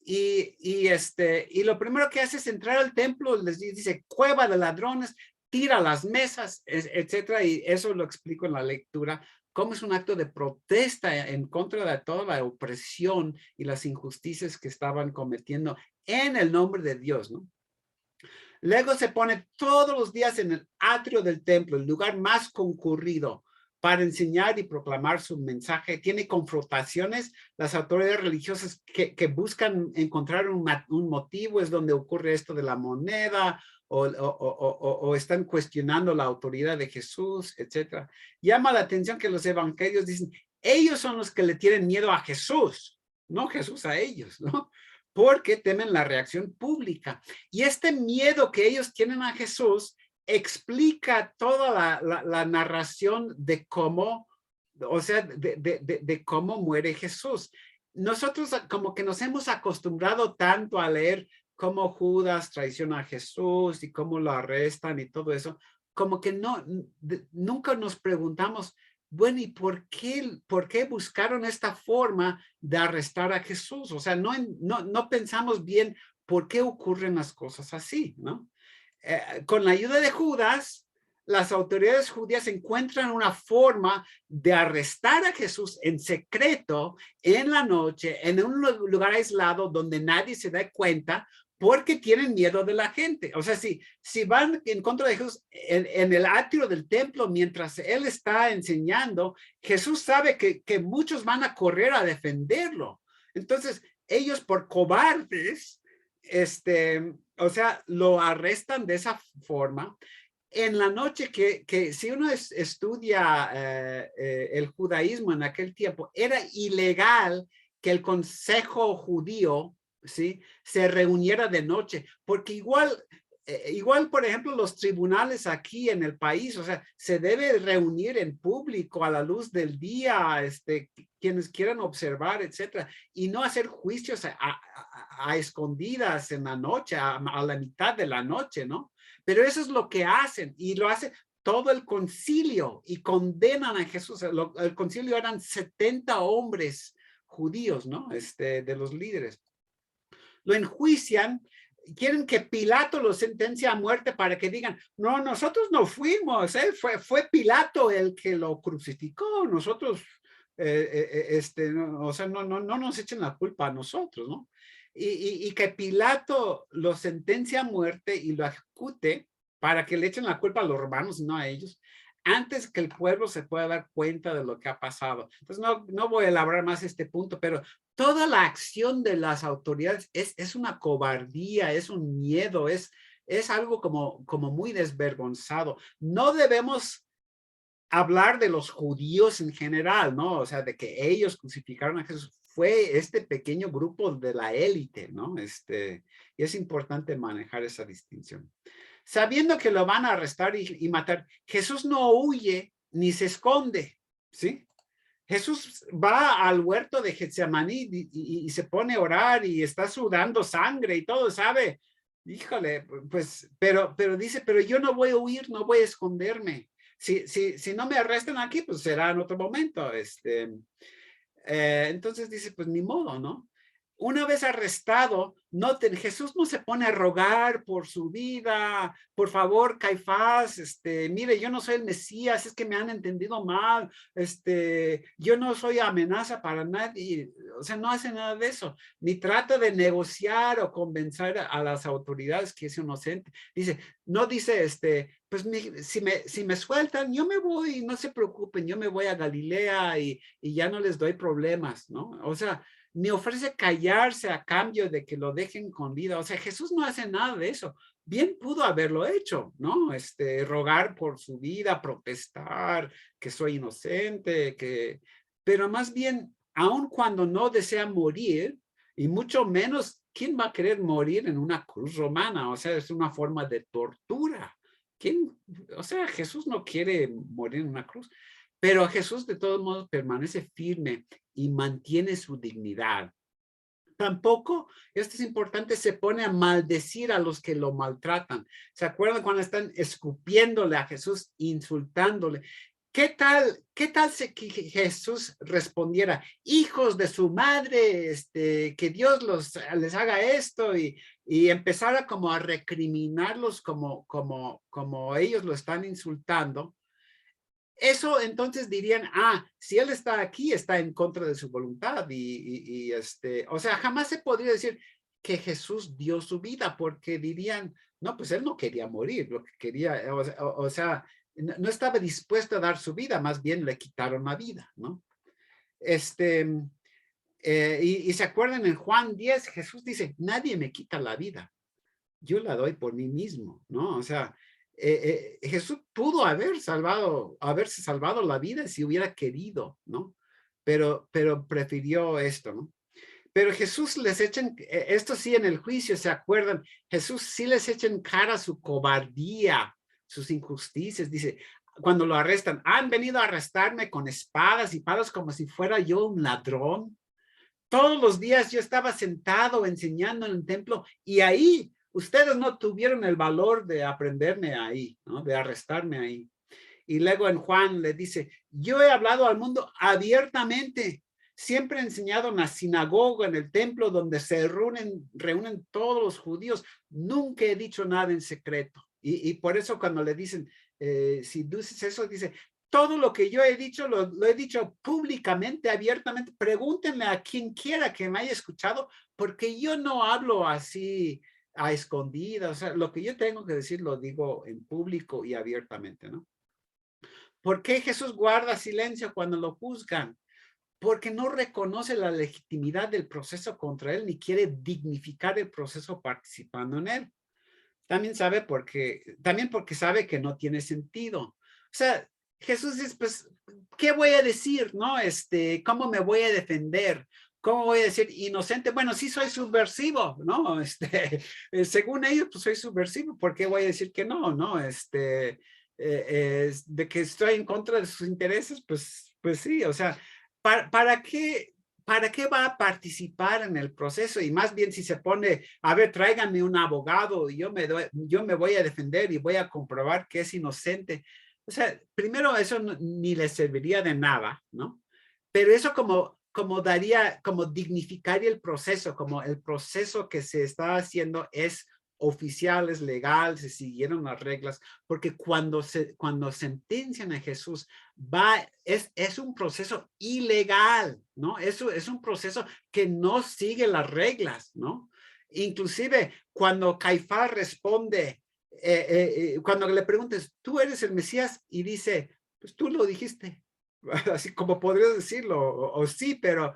Y lo primero que hace es entrar al templo, les dice cueva de ladrones, tira las mesas, etcétera, y eso lo explico en la lectura, cómo es un acto de protesta en contra de toda la opresión y las injusticias que estaban cometiendo en el nombre de Dios, ¿no? Luego se pone todos los días en el atrio del templo, el lugar más concurrido, para enseñar y proclamar su mensaje. Tiene confrontaciones, las autoridades religiosas que buscan encontrar un motivo, es donde ocurre esto de la moneda, o están cuestionando la autoridad de Jesús, etc. Llama la atención que los evangelios dicen, ellos son los que le tienen miedo a Jesús, no Jesús a ellos, ¿no? Porque temen la reacción pública. Y este miedo que ellos tienen a Jesús explica toda la narración de cómo, o sea, de cómo muere Jesús. Nosotros como que nos hemos acostumbrado tanto a leer cómo Judas traiciona a Jesús y cómo lo arrestan y todo eso, como que nunca nos preguntamos, bueno, ¿y por qué buscaron esta forma de arrestar a Jesús? O sea, no pensamos bien por qué ocurren las cosas así, ¿no? Con la ayuda de Judas, las autoridades judías encuentran una forma de arrestar a Jesús en secreto, en la noche, en un lugar aislado donde nadie se da cuenta, porque tienen miedo de la gente. O sea, si van en contra de Jesús en el atrio del templo mientras él está enseñando, Jesús sabe que muchos van a correr a defenderlo. Entonces, ellos por cobardes, o sea, lo arrestan de esa forma. En la noche que si uno estudia el judaísmo en aquel tiempo, era ilegal que el consejo judío, ¿sí?, se reuniera de noche, porque igual, por ejemplo, los tribunales aquí en el país, o sea, se debe reunir en público a la luz del día, quienes quieran observar, etcétera, y no hacer juicios a escondidas en la noche, a la mitad de la noche, ¿no? Pero eso es lo que hacen, y lo hace todo el concilio, y condenan a Jesús. El concilio eran 70 hombres judíos, ¿no? De los líderes. lo enjuician, quieren que Pilato lo sentencie a muerte para que digan, no, nosotros no fuimos, fue Pilato el que lo crucificó, nosotros, no, o sea, no nos echen la culpa a nosotros, ¿no? Y que Pilato lo sentencia a muerte y lo ejecute para que le echen la culpa a los romanos y no a ellos, antes que el pueblo se pueda dar cuenta de lo que ha pasado. Entonces, no voy a elaborar más este punto, pero toda la acción de las autoridades es una cobardía, es un miedo, es algo como muy desvergonzado. No debemos hablar de los judíos en general, ¿no? O sea, de que ellos crucificaron a Jesús. Fue este pequeño grupo de la élite, ¿no? Y es importante manejar esa distinción. Sabiendo que lo van a arrestar y matar, Jesús no huye ni se esconde, ¿sí? Jesús va al huerto de Getsemaní y se pone a orar y está sudando sangre y todo, ¿sabe? Híjole, pues, pero dice, pero yo no voy a huir, no voy a esconderme. Si no me arrestan aquí, pues será en otro momento. Entonces dice, pues ni modo, ¿no? Una vez arrestado, noten, Jesús no se pone a rogar por su vida, por favor, Caifás, mire, yo no soy el Mesías, es que me han entendido mal, yo no soy amenaza para nadie, o sea, no hace nada de eso, ni trata de negociar o convencer a las autoridades que es inocente. Dice, no dice, pues si me sueltan, yo me voy, no se preocupen, yo me voy a Galilea y ya no les doy problemas, ¿no? O sea, ni ofrece callarse a cambio de que lo dejen con vida. O sea, Jesús no hace nada de eso. Bien pudo haberlo hecho, ¿no? Rogar por su vida, protestar, que soy inocente, pero más bien, aun cuando no desea morir, y mucho menos, ¿quién va a querer morir en una cruz romana? O sea, es una forma de tortura. O sea, Jesús no quiere morir en una cruz. Pero Jesús de todos modos permanece firme y mantiene su dignidad. Tampoco, esto es importante, se pone a maldecir a los que lo maltratan. ¿Se acuerdan cuando están escupiéndole a Jesús, insultándole? ¿Qué tal que Jesús respondiera, hijos de su madre, que Dios les haga esto y empezara como a recriminarlos como ellos lo están insultando? Eso entonces dirían, si él está aquí, está en contra de su voluntad o sea, jamás se podría decir que Jesús dio su vida porque dirían, no, pues él no quería morir, lo que quería, o sea, no estaba dispuesto a dar su vida, más bien le quitaron la vida, ¿no? Y se acuerdan en Juan 10, Jesús dice, nadie me quita la vida, yo la doy por mí mismo, ¿no? O sea, Jesús pudo haberse salvado la vida si hubiera querido, ¿no? Pero prefirió esto, ¿no? Pero Jesús les echa, esto sí en el juicio, ¿se acuerdan? Jesús sí les echa en cara su cobardía, sus injusticias. Dice, cuando lo arrestan, han venido a arrestarme con espadas y palos como si fuera yo un ladrón. Todos los días yo estaba sentado enseñando en el templo y ahí ustedes no tuvieron el valor de aprenderme ahí, ¿no? De arrestarme ahí. Y luego en Juan le dice, yo he hablado al mundo abiertamente, siempre he enseñado en la sinagoga, en el templo donde se reúnen todos los judíos, nunca he dicho nada en secreto. Y por eso cuando le dicen, si dices eso, dice, todo lo que yo he dicho, lo he dicho públicamente, abiertamente, pregúntenme a quien quiera que me haya escuchado, porque yo no hablo así a escondidas, o sea, lo que yo tengo que decir lo digo en público y abiertamente, ¿no? ¿Por qué Jesús guarda silencio cuando lo juzgan? Porque no reconoce la legitimidad del proceso contra él, ni quiere dignificar el proceso participando en él. También porque sabe que no tiene sentido. O sea, Jesús dice, pues, ¿qué voy a decir? ¿No? ¿Cómo me voy a defender? ¿Cómo voy a decir inocente? Bueno, sí soy subversivo, ¿no? Según ellos, pues soy subversivo. ¿Por qué voy a decir que no? ¿No? De que estoy en contra de sus intereses, pues sí, o sea, ¿para qué va a participar en el proceso? Y más bien si se pone, a ver, tráiganme un abogado y yo me voy a defender y voy a comprobar que es inocente. O sea, primero eso ni le serviría de nada, ¿no? Pero eso como como dignificaría el proceso, como el proceso que se está haciendo es oficial, es legal, se siguieron las reglas, porque cuando sentencian a Jesús, es un proceso ilegal, ¿no? Eso es un proceso que no sigue las reglas, ¿no? Inclusive cuando Caifás responde, cuando le preguntes, ¿tú eres el Mesías? Y dice, pues tú lo dijiste, así como podrías decirlo, o sí, pero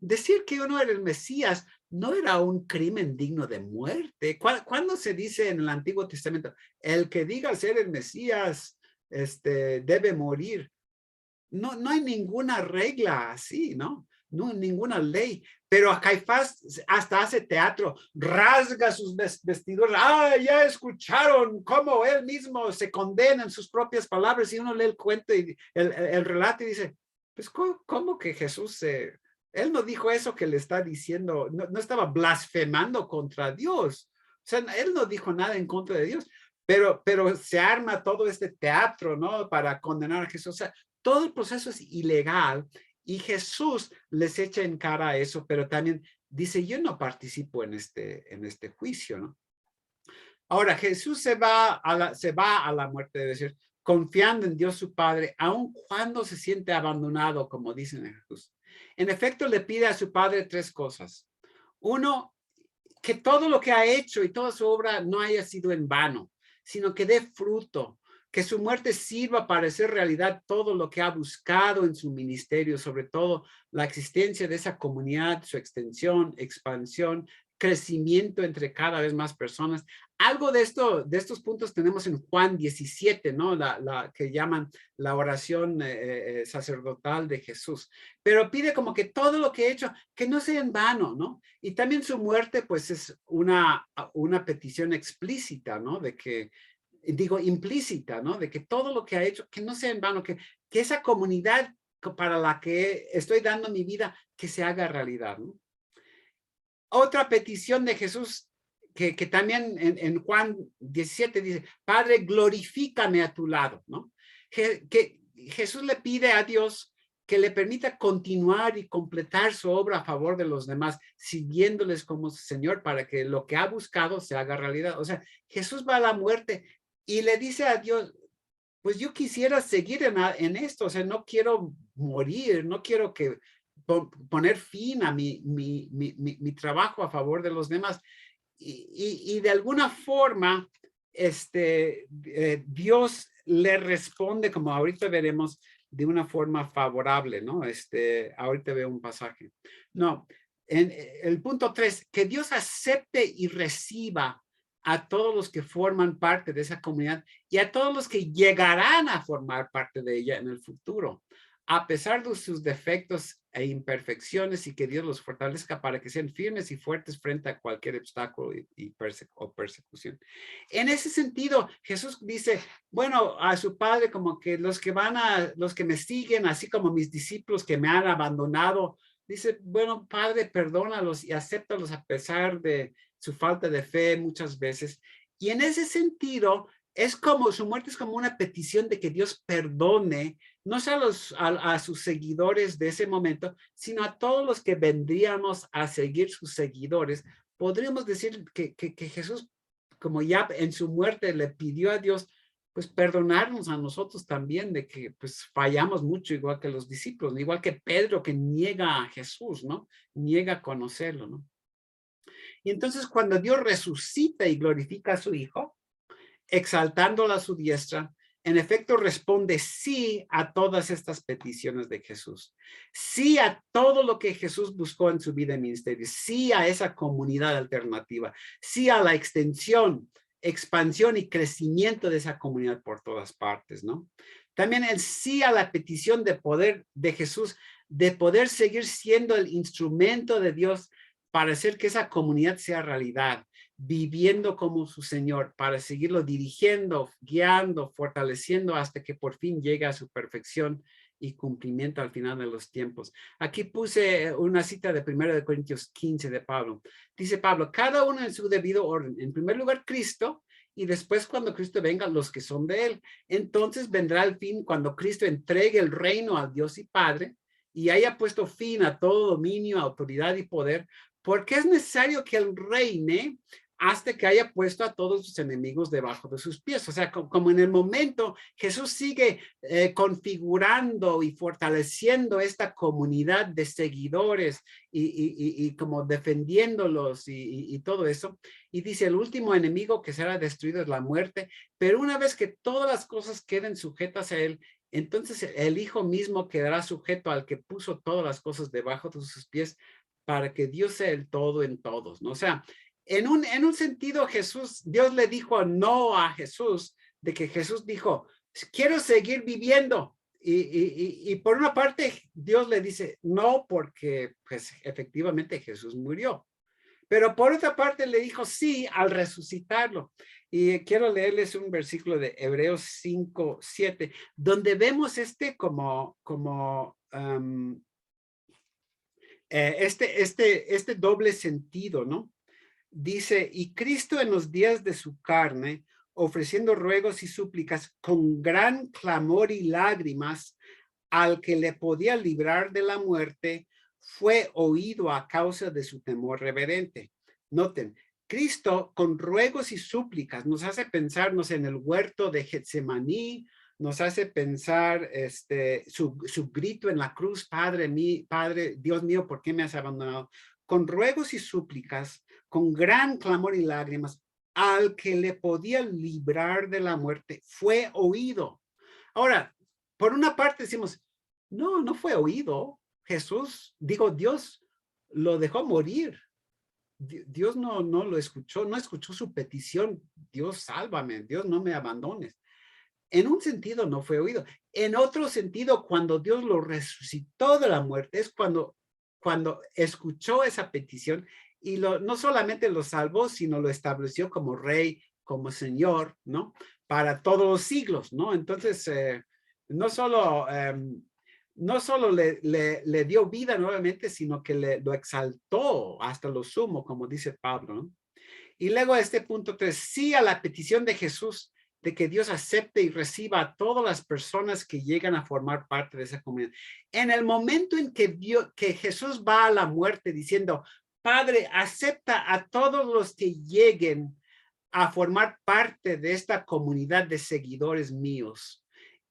decir que uno era el Mesías no era un crimen digno de muerte. ¿Cuándo se dice en el Antiguo Testamento, el que diga ser el Mesías debe morir? No hay ninguna regla así, ¿no? No, ninguna ley. Pero a Caifás hasta hace teatro, rasga sus vestiduras. ¡Ah, ya escucharon cómo él mismo se condena en sus propias palabras! Y uno lee el cuento y el relato y dice, pues, ¿cómo que Jesús él no dijo eso que le está diciendo, no estaba blasfemando contra Dios? O sea, él no dijo nada en contra de Dios, pero se arma todo este teatro, ¿no? Para condenar a Jesús. O sea, todo el proceso es ilegal y Jesús les echa en cara a eso, pero también dice, yo no participo en este juicio, ¿no? Ahora, Jesús se va a la muerte, debe decir, confiando en Dios su Padre, aun cuando se siente abandonado, como dicen en Jesús. En efecto, le pide a su Padre tres cosas. Uno, que todo lo que ha hecho y toda su obra no haya sido en vano, sino que dé fruto, que su muerte sirva para hacer realidad todo lo que ha buscado en su ministerio, sobre todo la existencia de esa comunidad, su extensión, expansión, crecimiento entre cada vez más personas. Algo de estos puntos tenemos en Juan 17, ¿no? La que llaman la oración sacerdotal de Jesús. Pero pide como que todo lo que he hecho, que no sea en vano, ¿no? Y también su muerte, pues es una petición explícita, ¿no? De que, digo, implícita, ¿no? De que todo lo que ha hecho, que no sea en vano, que esa comunidad para la que estoy dando mi vida, que se haga realidad, ¿no? Otra petición de Jesús, que también en Juan 17 dice, Padre, glorifícame a tu lado, ¿no? Que Jesús le pide a Dios que le permita continuar y completar su obra a favor de los demás, siguiéndoles como Señor para que lo que ha buscado se haga realidad. O sea, Jesús va a la muerte y le dice a Dios, pues yo quisiera seguir en esto, o sea, no quiero morir, no quiero poner fin a mi trabajo a favor de los demás. Y de alguna forma, Dios le responde, como ahorita veremos, de una forma favorable, ¿no? Ahorita veo un pasaje. No, en el punto 3, que Dios acepte y reciba a todos los que forman parte de esa comunidad y a todos los que llegarán a formar parte de ella en el futuro, a pesar de sus defectos e imperfecciones, y que Dios los fortalezca para que sean firmes y fuertes frente a cualquier obstáculo o persecución. En ese sentido, Jesús dice, bueno, a su Padre, como que los que me siguen, así como mis discípulos que me han abandonado, dice, bueno, Padre, perdónalos y acéptalos a pesar de su falta de fe muchas veces. Y en ese sentido, su muerte es como una petición de que Dios perdone, no solo a sus seguidores de ese momento, sino a todos los que vendríamos a seguir sus seguidores. Podríamos decir que Jesús, como ya en su muerte le pidió a Dios, pues perdonarnos a nosotros también de que pues fallamos mucho, igual que los discípulos, igual que Pedro que niega a Jesús, ¿no? Niega conocerlo, ¿no? Y entonces cuando Dios resucita y glorifica a su Hijo, exaltándolo a su diestra, en efecto responde sí a todas estas peticiones de Jesús. Sí a todo lo que Jesús buscó en su vida y ministerio. Sí a esa comunidad alternativa. Sí a la extensión, expansión y crecimiento de esa comunidad por todas partes, ¿no? También el sí a la petición de Jesús, de poder seguir siendo el instrumento de Dios para hacer que esa comunidad sea realidad, viviendo como su Señor, para seguirlo dirigiendo, guiando, fortaleciendo hasta que por fin llegue a su perfección y cumplimiento al final de los tiempos. Aquí puse una cita de 1 Corintios 15 de Pablo. Dice Pablo, cada uno en su debido orden. En primer lugar, Cristo, y después cuando Cristo venga, los que son de él. Entonces vendrá el fin cuando Cristo entregue el reino al Dios y Padre, y haya puesto fin a todo dominio, autoridad y poder, porque es necesario que él reine hasta que haya puesto a todos sus enemigos debajo de sus pies. O sea, como en el momento Jesús sigue configurando y fortaleciendo esta comunidad de seguidores y como defendiéndolos y todo eso. Y dice, el último enemigo que será destruido es la muerte, pero una vez que todas las cosas queden sujetas a él, entonces el Hijo mismo quedará sujeto al que puso todas las cosas debajo de sus pies para que Dios sea el todo en todos, ¿no? O sea, en un sentido Dios le dijo no a Jesús, de que Jesús dijo, quiero seguir viviendo. Y por una parte Dios le dice no, porque pues efectivamente Jesús murió. Pero por otra parte le dijo sí al resucitarlo. Y quiero leerles un versículo de Hebreos 5:7, donde vemos este este doble sentido, ¿no? Dice, y Cristo en los días de su carne, ofreciendo ruegos y súplicas con gran clamor y lágrimas al que le podía librar de la muerte, fue oído a causa de su temor reverente. Noten, Cristo con ruegos y súplicas nos hace pensarnos en el huerto de Getsemaní, nos hace pensar su grito en la cruz, Padre, Dios mío, ¿por qué me has abandonado? Con ruegos y súplicas, con gran clamor y lágrimas, al que le podía librar de la muerte, fue oído. Ahora, por una parte decimos, no fue oído. Dios lo dejó morir. Dios no lo escuchó, no escuchó su petición. Dios, sálvame, Dios, no me abandones. En un sentido no fue oído. En otro sentido, cuando Dios lo resucitó de la muerte, es cuando escuchó esa petición y no solamente lo salvó, sino lo estableció como rey, como señor, ¿no? Para todos los siglos, ¿no? Entonces, no solo le dio vida nuevamente, sino que lo exaltó hasta lo sumo, como dice Pablo, ¿no? Y luego este punto 3, sí a la petición de Jesús de que Dios acepte y reciba a todas las personas que llegan a formar parte de esa comunidad. En el momento en que Jesús va a la muerte diciendo, Padre, acepta a todos los que lleguen a formar parte de esta comunidad de seguidores míos.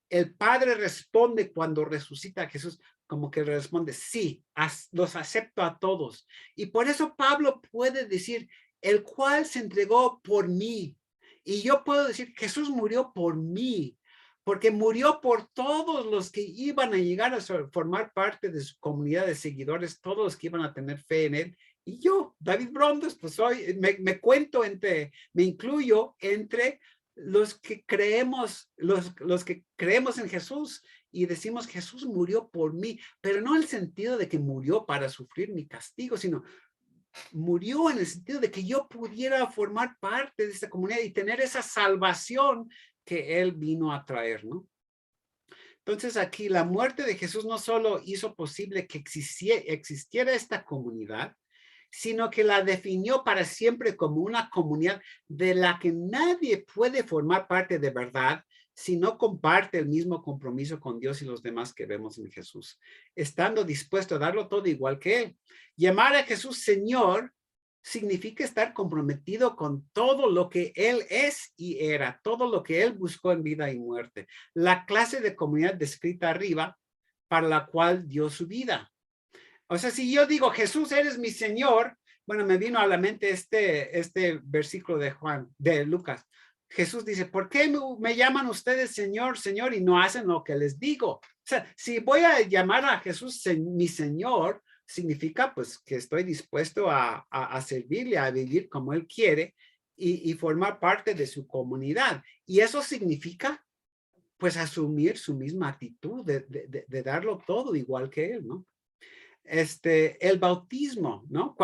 El Padre responde cuando resucita a Jesús, como que responde, sí, los acepto a todos. Y por eso Pablo puede decir, el cual se entregó por mí. Y yo puedo decir, Jesús murió por mí, porque murió por todos los que iban a llegar a formar parte de su comunidad de seguidores, todos los que iban a tener fe en él. Y yo, David Brondos, pues hoy me incluyo entre los que creemos, los que creemos en Jesús y decimos Jesús murió por mí, pero no en el sentido de que murió para sufrir mi castigo, sino murió en el sentido de que yo pudiera formar parte de esta comunidad y tener esa salvación que él vino a traer, ¿no? Entonces aquí la muerte de Jesús no solo hizo posible que existiera esta comunidad, sino que la definió para siempre como una comunidad de la que nadie puede formar parte de verdad si no comparte el mismo compromiso con Dios y los demás que vemos en Jesús, estando dispuesto a darlo todo igual que él. Llamar a Jesús Señor significa estar comprometido con todo lo que él es y era, todo lo que él buscó en vida y muerte, la clase de comunidad descrita arriba para la cual dio su vida. O sea, si yo digo, Jesús, eres mi Señor, bueno, me vino a la mente este versículo de Lucas. Jesús dice, ¿por qué me llaman ustedes Señor, Señor y no hacen lo que les digo? O sea, si voy a llamar a Jesús mi Señor, significa pues que estoy dispuesto a servirle, a vivir como Él quiere y formar parte de su comunidad. Y eso significa pues asumir su misma actitud de darlo todo igual que Él, ¿no? El bautismo, ¿no?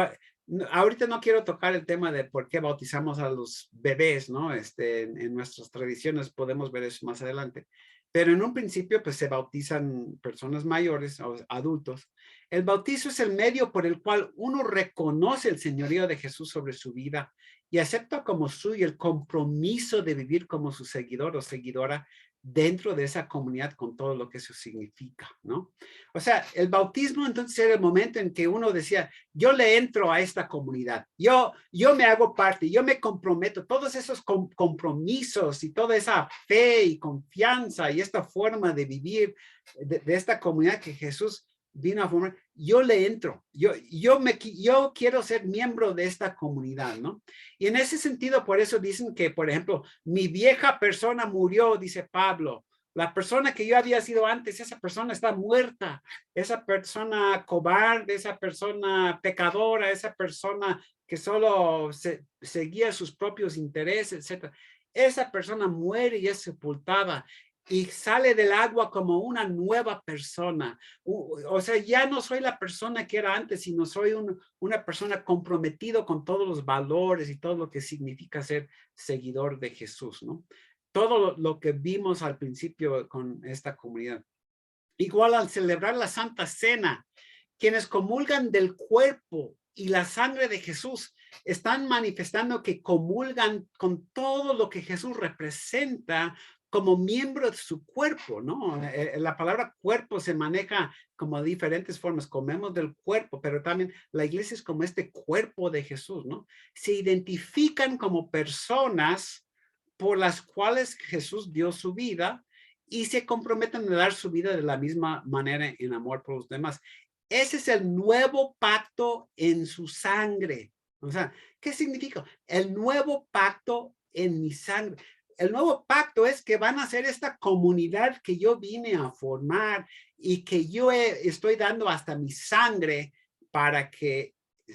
Ahorita no quiero tocar el tema de por qué bautizamos a los bebés, ¿no? En nuestras tradiciones podemos ver eso más adelante. Pero en un principio, pues se bautizan personas mayores o adultos. El bautizo es el medio por el cual uno reconoce el señorío de Jesús sobre su vida y acepta como suyo el compromiso de vivir como su seguidor o seguidora dentro de esa comunidad con todo lo que eso significa, ¿no? O sea, el bautismo entonces era el momento en que uno decía, yo le entro a esta comunidad, yo me hago parte, yo me comprometo, todos esos compromisos y toda esa fe y confianza y esta forma de vivir de esta comunidad que Jesús vino a formar, yo le entro, yo quiero ser miembro de esta comunidad, ¿no? Y en ese sentido, por eso dicen que, por ejemplo, mi vieja persona murió, dice Pablo. La persona que yo había sido antes, esa persona está muerta. Esa persona cobarde, esa persona pecadora, esa persona que solo seguía sus propios intereses, etc. Esa persona muere y es sepultada y sale del agua como una nueva persona. O sea, ya no soy la persona que era antes, sino soy una persona comprometido con todos los valores y todo lo que significa ser seguidor de Jesús, ¿no? Todo lo que vimos al principio con esta comunidad. Igual al celebrar la Santa Cena, quienes comulgan del cuerpo y la sangre de Jesús están manifestando que comulgan con todo lo que Jesús representa como miembro de su cuerpo, ¿no? La palabra cuerpo se maneja como de diferentes formas. Comemos del cuerpo, pero también la iglesia es como este cuerpo de Jesús, ¿no? Se identifican como personas por las cuales Jesús dio su vida y se comprometen a dar su vida de la misma manera en amor por los demás. Ese es el nuevo pacto en su sangre. O sea, ¿qué significa? El nuevo pacto en mi sangre. El nuevo pacto es que van a ser esta comunidad que yo vine a formar y que yo estoy dando hasta mi sangre para que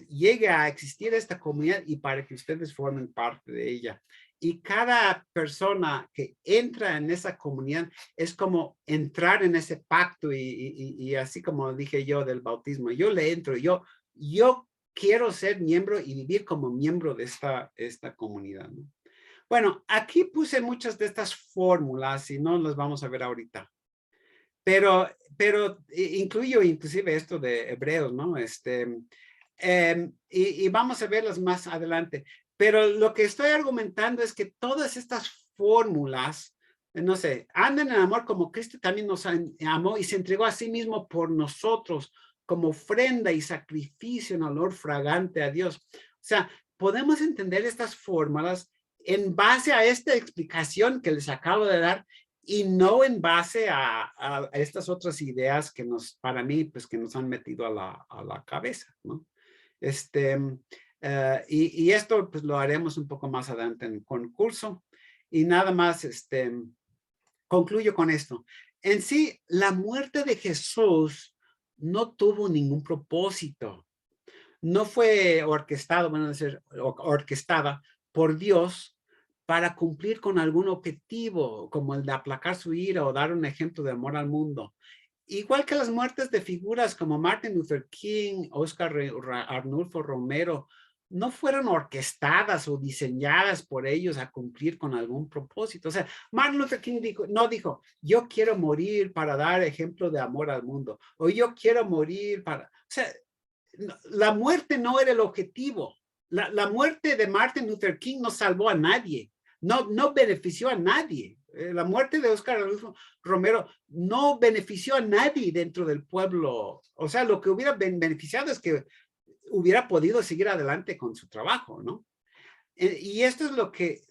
llegue a existir esta comunidad y para que ustedes formen parte de ella. Y cada persona que entra en esa comunidad es como entrar en ese pacto y así como dije yo del bautismo, yo le entro, yo quiero ser miembro y vivir como miembro de esta comunidad, ¿no? Bueno, aquí puse muchas de estas fórmulas y no las vamos a ver ahorita. Pero incluyo inclusive esto de Hebreos, ¿no? Y vamos a verlas más adelante. Pero lo que estoy argumentando es que todas estas fórmulas, no sé, anden en amor como Cristo también nos amó y se entregó a sí mismo por nosotros como ofrenda y sacrificio en olor fragante a Dios. O sea, podemos entender estas fórmulas en base a esta explicación que les acabo de dar y no en base a estas otras ideas que para mí, pues que nos han metido a la cabeza, ¿no? Y esto pues lo haremos un poco más adelante en el concurso. Y nada más, concluyo con esto. En sí, la muerte de Jesús no tuvo ningún propósito. No fue orquestada por Dios para cumplir con algún objetivo, como el de aplacar su ira o dar un ejemplo de amor al mundo. Igual que las muertes de figuras como Martin Luther King, Oscar Arnulfo Romero, no fueron orquestadas o diseñadas por ellos a cumplir con algún propósito. O sea, Martin Luther King no dijo, yo quiero morir para dar ejemplo de amor al mundo, o yo quiero morir para... O sea, la muerte no era el objetivo. La muerte de Martin Luther King no salvó a nadie, no benefició a nadie. La muerte de Oscar Arnulfo Romero no benefició a nadie dentro del pueblo. O sea, lo que hubiera beneficiado es que hubiera podido seguir adelante con su trabajo, ¿no? Y esto es lo que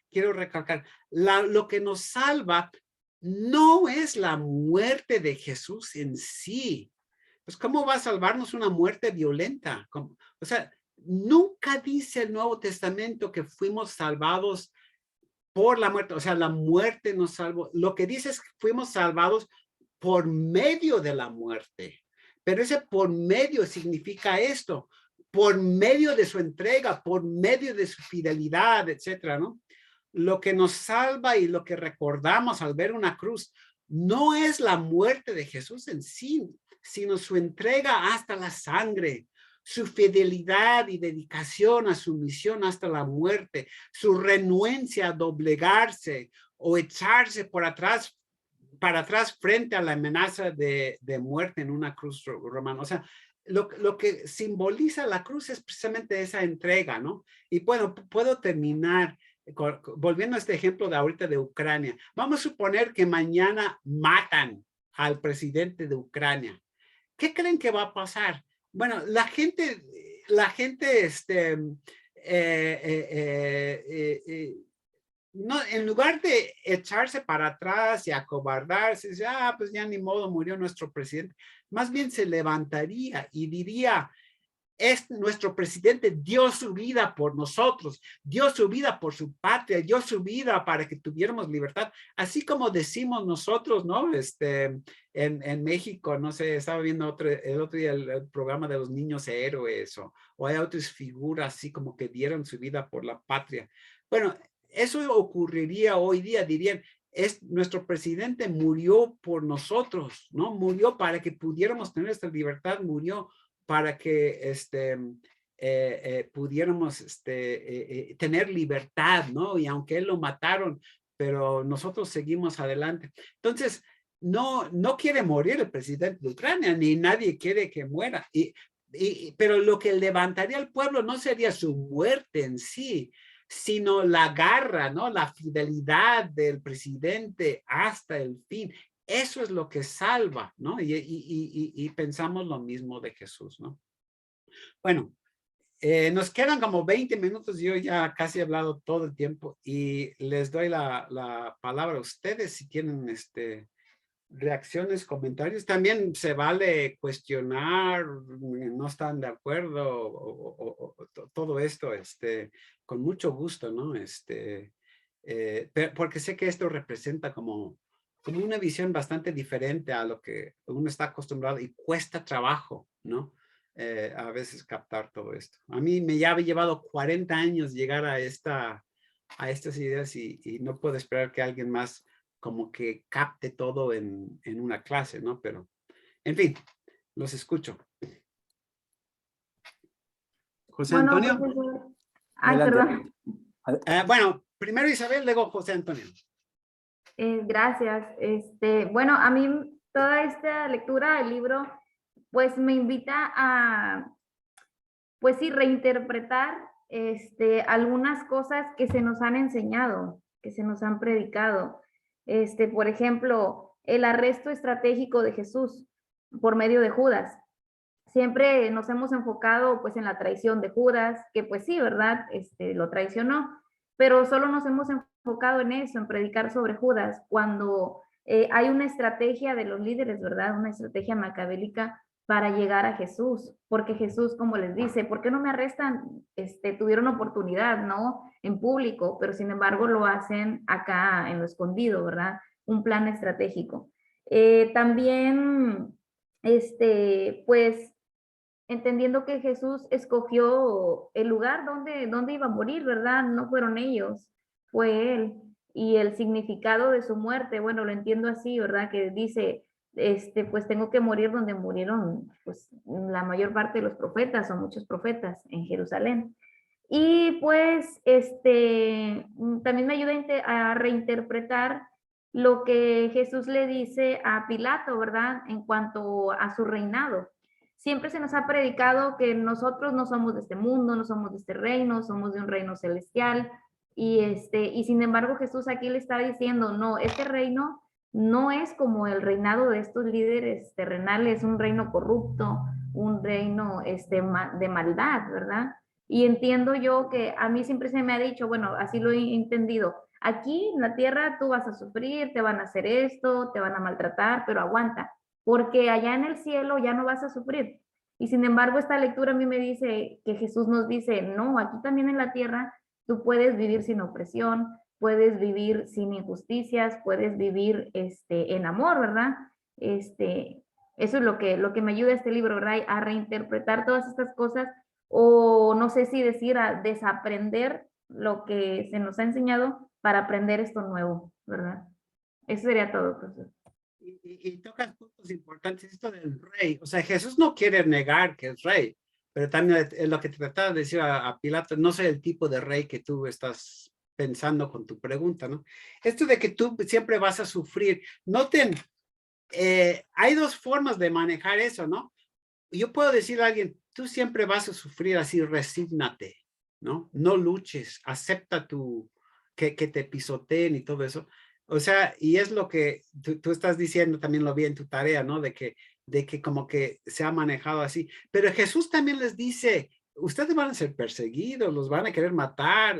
quiero recalcar. Lo que nos salva no es la muerte de Jesús en sí. Pues, ¿cómo va a salvarnos una muerte violenta? O sea, nunca dice el Nuevo Testamento que fuimos salvados por la muerte. O sea, la muerte nos salvó. Lo que dice es que fuimos salvados por medio de la muerte. Pero ese por medio significa esto. Por medio de su entrega, por medio de su fidelidad, etcétera, ¿no? Lo que nos salva y lo que recordamos al ver una cruz no es la muerte de Jesús en sí, sino su entrega hasta la sangre, su fidelidad y dedicación a su misión hasta la muerte, su renuencia a doblegarse o echarse para atrás frente a la amenaza de muerte en una cruz romana. O sea, lo que simboliza la cruz es precisamente esa entrega, ¿no? Y bueno, puedo terminar volviendo a este ejemplo de ahorita de Ucrania, vamos a suponer que mañana matan al presidente de Ucrania. ¿Qué creen que va a pasar? Bueno, la gente no, en lugar de echarse para atrás y acobardarse, dice, pues ya ni modo, murió nuestro presidente, más bien se levantaría y diría, nuestro presidente dio su vida por nosotros, dio su vida por su patria, dio su vida para que tuviéramos libertad, así como decimos nosotros, ¿no? En México, no sé, estaba viendo el otro día el programa de los niños héroes, o hay otras figuras así como que dieron su vida por la patria. Bueno, eso ocurriría hoy día, dirían, nuestro presidente murió por nosotros, ¿no? Murió para que pudiéramos tener esta libertad, murió para que pudiéramos tener libertad, ¿no? Y aunque él lo mataron, pero nosotros seguimos adelante. Entonces, no quiere morir el presidente de Ucrania, ni nadie quiere que muera. Pero lo que levantaría al pueblo no sería su muerte en sí, sino la garra, ¿no? La fidelidad del presidente hasta el fin. Eso es lo que salva, ¿no? Y pensamos lo mismo de Jesús, ¿no? Bueno, nos quedan como 20 minutos. Yo ya casi he hablado todo el tiempo y les doy la palabra a ustedes si tienen reacciones, comentarios. También se vale cuestionar, no están de acuerdo o todo esto, con mucho gusto, ¿no? Porque sé que esto representa como una visión bastante diferente a lo que uno está acostumbrado y cuesta trabajo, ¿no? A veces captar todo esto. A mí me ha llevado 40 años llegar a estas ideas y no puedo esperar que alguien más como que capte todo en una clase, ¿no? Pero, en fin, los escucho. José Antonio. Profesor. Ay, perdón. Bueno, primero Isabel, luego José Antonio. Gracias. Bueno, a mí toda esta lectura del libro, pues me invita a, pues sí, reinterpretar algunas cosas que se nos han enseñado, que se nos han predicado. Por ejemplo, el arresto estratégico de Jesús por medio de Judas. Siempre nos hemos enfocado pues en la traición de Judas, que pues sí, ¿verdad? Lo traicionó, pero solo nos hemos enfocado en eso, en predicar sobre Judas, cuando hay una estrategia de los líderes, ¿verdad? Una estrategia macabélica para llegar a Jesús, porque Jesús, como les dice, ¿por qué no me arrestan? Tuvieron oportunidad, ¿no? En público, pero sin embargo lo hacen acá en lo escondido, ¿verdad? Un plan estratégico. También, pues, entendiendo que Jesús escogió el lugar donde iba a morir, ¿verdad? No fueron ellos, fue él. Y el significado de su muerte, bueno, lo entiendo así, ¿verdad? Que dice, pues tengo que morir donde murieron, pues, la mayor parte de los profetas, o muchos profetas, en Jerusalén. Y pues, también me ayuda a reinterpretar lo que Jesús le dice a Pilato, ¿verdad? En cuanto a su reinado. Siempre se nos ha predicado que nosotros no somos de este mundo, no somos de este reino, somos de un reino celestial. Y sin embargo Jesús aquí le está diciendo, no, este reino no es como el reinado de estos líderes terrenales, un reino corrupto, un reino de maldad, ¿verdad? Y entiendo yo que a mí siempre se me ha dicho, bueno, así lo he entendido, aquí en la tierra tú vas a sufrir, te van a hacer esto, te van a maltratar, pero aguanta, porque allá en el cielo ya no vas a sufrir. Y sin embargo, esta lectura a mí me dice que Jesús nos dice, no, aquí también en la tierra tú puedes vivir sin opresión, puedes vivir sin injusticias, puedes vivir en amor, ¿verdad? Eso es lo que me ayuda este libro, ¿verdad? A reinterpretar todas estas cosas, o no sé si decir a desaprender lo que se nos ha enseñado para aprender esto nuevo, ¿verdad? Eso sería todo, profesor. Y tocas puntos importantes, esto del rey. O sea, Jesús no quiere negar que es rey, pero también es lo que trataba de decir a Pilato, no sé el tipo de rey que tú estás pensando con tu pregunta, ¿no? Esto de que tú siempre vas a sufrir. Noten, hay dos formas de manejar eso, ¿no? Yo puedo decir a alguien, tú siempre vas a sufrir así, resígnate, ¿no? No luches, acepta tu que te pisoteen y todo eso. O sea, y es lo que tú estás diciendo, también lo vi en tu tarea, ¿no? De que como que se ha manejado así. Pero Jesús también les dice, ustedes van a ser perseguidos, los van a querer matar,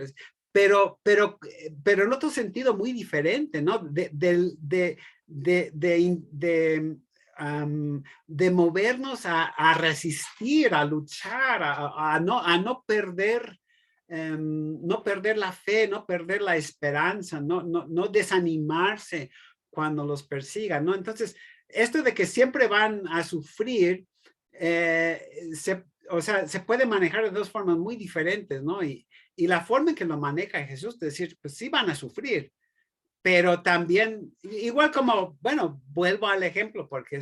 pero en otro sentido muy diferente, ¿no? De movernos a resistir, a luchar, a no perder, no perder la fe, no perder la esperanza, no desanimarse cuando los persigan, ¿no? Entonces, esto de que siempre van a sufrir, o sea, se puede manejar de dos formas muy diferentes, ¿no? Y la forma en que lo maneja Jesús, es decir, pues sí van a sufrir, pero también, igual como, bueno, vuelvo al ejemplo, porque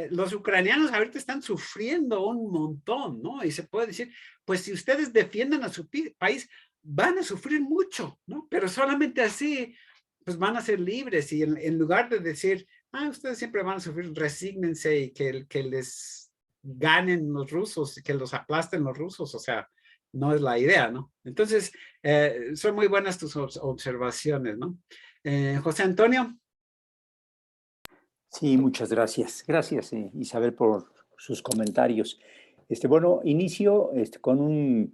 los ucranianos ahorita están sufriendo un montón, ¿no? Y se puede decir, pues si ustedes defienden a su país, van a sufrir mucho, ¿no? Pero solamente así, pues van a ser libres y en lugar de decir, ustedes siempre van a sufrir, resígnense y que les ganen los rusos, que los aplasten los rusos, o sea, no es la idea, ¿no? Entonces, son muy buenas tus observaciones, ¿no? José Antonio. Sí, muchas gracias. Gracias, Isabel, por sus comentarios. Bueno, inicio con un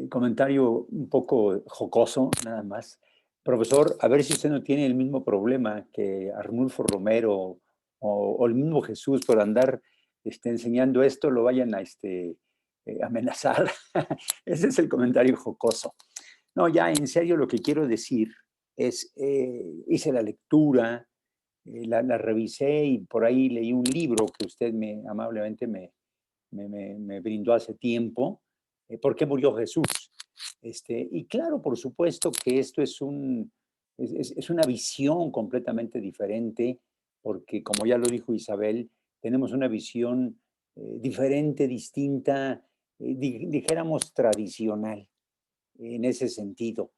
comentario un poco jocoso, nada más. Profesor, a ver si usted no tiene el mismo problema que Arnulfo Romero o el mismo Jesús por andar enseñando esto, lo vayan a amenazar. Ese es el comentario jocoso. No, ya en serio lo que quiero decir es, hice la lectura, la revisé y por ahí leí un libro que usted amablemente me brindó hace tiempo, ¿Por qué murió Jesús? Y claro, por supuesto que esto es una visión completamente diferente, porque como ya lo dijo Isabel, tenemos una visión diferente, distinta, dijéramos tradicional en ese sentido.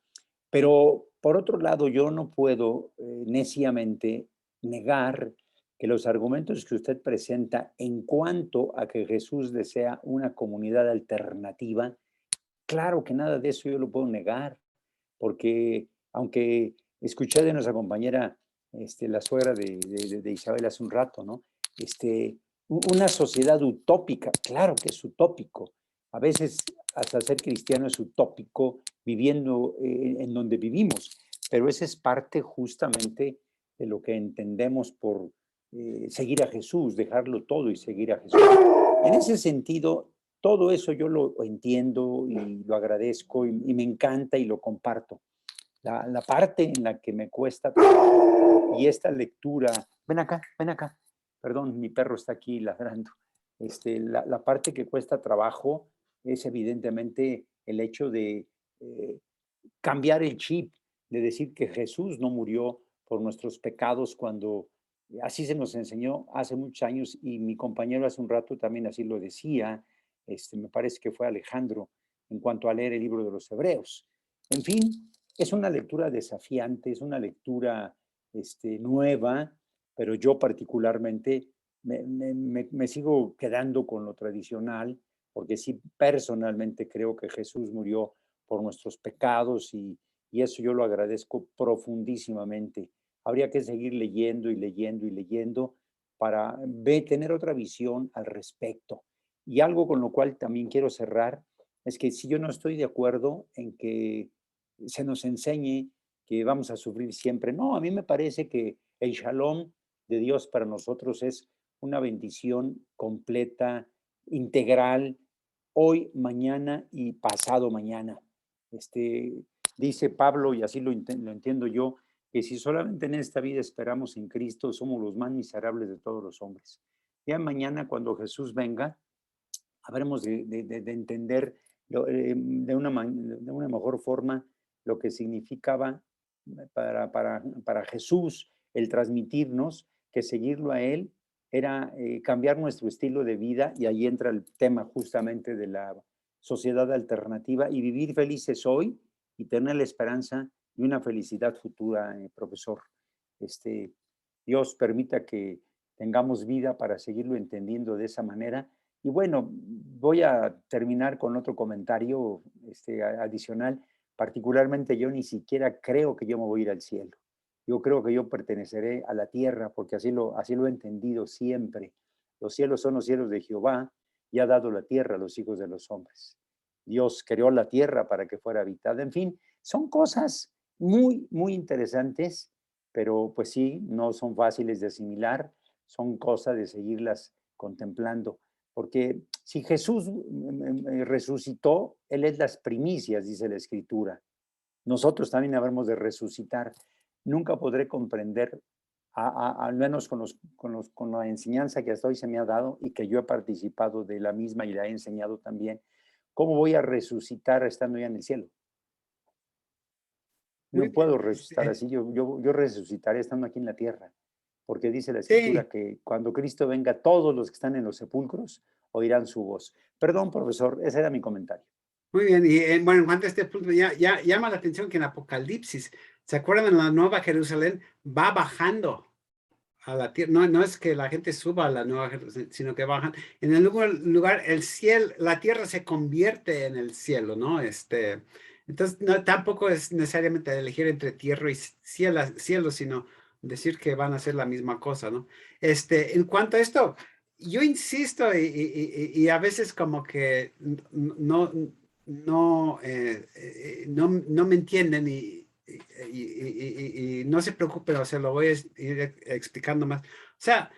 Pero por otro lado, yo no puedo neciamente negar que los argumentos que usted presenta en cuanto a que Jesús desea una comunidad alternativa, claro que nada de eso yo lo puedo negar, porque aunque escuché de nuestra compañera, la suegra de Isabel hace un rato, ¿no? Una sociedad utópica, claro que es utópico. A veces hasta ser cristiano es utópico viviendo en donde vivimos, pero esa es parte justamente de lo que entendemos por seguir a Jesús, dejarlo todo y seguir a Jesús. En ese sentido, todo eso yo lo entiendo y lo agradezco y me encanta y lo comparto. La parte en la que me cuesta y esta lectura, ven acá, perdón, mi perro está aquí ladrando. La parte que cuesta trabajo es evidentemente el hecho de cambiar el chip, de decir que Jesús no murió por nuestros pecados cuando así se nos enseñó hace muchos años y mi compañero hace un rato también así lo decía, me parece que fue Alejandro, en cuanto a leer el libro de los Hebreos. En fin, es una lectura desafiante, es una lectura nueva, pero yo particularmente me sigo quedando con lo tradicional, porque sí personalmente creo que Jesús murió por nuestros pecados y eso yo lo agradezco profundísimamente. Habría que seguir leyendo y leyendo y leyendo para tener otra visión al respecto. Y algo con lo cual también quiero cerrar es que si yo no estoy de acuerdo en que se nos enseñe que vamos a sufrir siempre, no, a mí me parece que el shalom de Dios para nosotros es una bendición completa, integral, hoy, mañana y pasado mañana. Dice Pablo, y así lo entiendo yo, que si solamente en esta vida esperamos en Cristo, somos los más miserables de todos los hombres. Ya mañana, cuando Jesús venga, habremos de entender de una mejor forma lo que significaba para Jesús el transmitirnos que seguirlo a Él era cambiar nuestro estilo de vida, y ahí entra el tema justamente de la sociedad alternativa y vivir felices hoy y tener la esperanza de una felicidad futura, profesor. Dios permita que tengamos vida para seguirlo entendiendo de esa manera. Y bueno, voy a terminar con otro comentario adicional Particularmente yo ni siquiera creo que yo me voy a ir al cielo. Yo creo que yo perteneceré a la tierra, porque así lo he entendido siempre. Los cielos son los cielos de Jehová y ha dado la tierra a los hijos de los hombres. Dios creó la tierra para que fuera habitada. En fin, son cosas muy, muy interesantes, pero pues sí, no son fáciles de asimilar, son cosas de seguirlas contemplando. Porque si Jesús resucitó, Él es las primicias, dice la Escritura. Nosotros también habremos de resucitar. Nunca podré comprender, al menos con la enseñanza que hasta hoy se me ha dado y que yo he participado de la misma y la he enseñado también, ¿cómo voy a resucitar estando ya en el cielo? No puedo resucitar así, yo resucitaré estando aquí en la tierra, porque dice la Escritura que cuando Cristo venga, todos los que están en los sepulcros oirán su voz. Perdón, profesor, ese era mi comentario. Muy bien, y bueno, en cuanto a este punto, ya llama la atención que en Apocalipsis, ¿se acuerdan? En la Nueva Jerusalén va bajando a la tierra. No es que la gente suba a la Nueva Jerusalén, sino que bajan. En el lugar, el cielo, la tierra se convierte en el cielo, ¿no? Entonces, tampoco es necesariamente elegir entre tierra y cielo, sino decir que van a hacer la misma cosa, ¿no? En cuanto a esto, yo insisto y a veces como que no me entienden y no se preocupen, se lo voy a ir explicando más. O sea,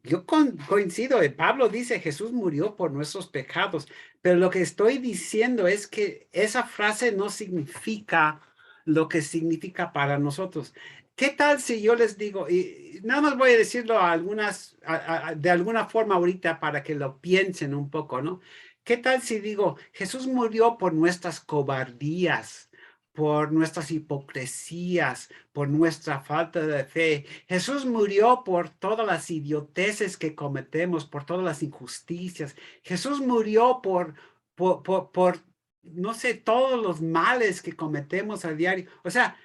yo coincido, Pablo dice, Jesús murió por nuestros pecados, pero lo que estoy diciendo es que esa frase no significa lo que significa para nosotros. ¿Qué tal si yo les digo, y nada más voy a decirlo de alguna forma ahorita para que lo piensen un poco, ¿no? ¿Qué tal si digo, Jesús murió por nuestras cobardías, por nuestras hipocresías, por nuestra falta de fe? Jesús murió por todas las idioteces que cometemos, por todas las injusticias. Jesús murió por no sé, todos los males que cometemos a diario. O sea,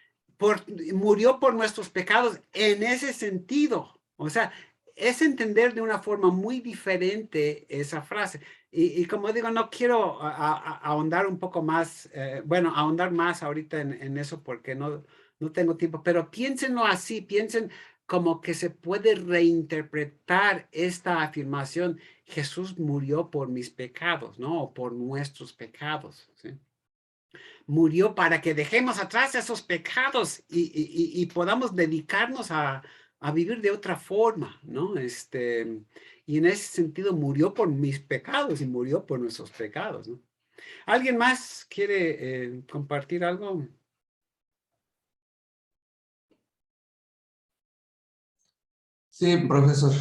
murió por nuestros pecados en ese sentido. O sea, es entender de una forma muy diferente esa frase. Y como digo, no quiero ahondar un poco más, ahondar más ahorita en eso porque no tengo tiempo, pero piénsenlo así, piensen como que se puede reinterpretar esta afirmación: Jesús murió por mis pecados, ¿no? O por nuestros pecados, ¿sí? Murió para que dejemos atrás esos pecados y podamos dedicarnos a vivir de otra forma, ¿no? Y en ese sentido murió por mis pecados y murió por nuestros pecados, ¿no? ¿Alguien más quiere compartir algo? Sí, profesor.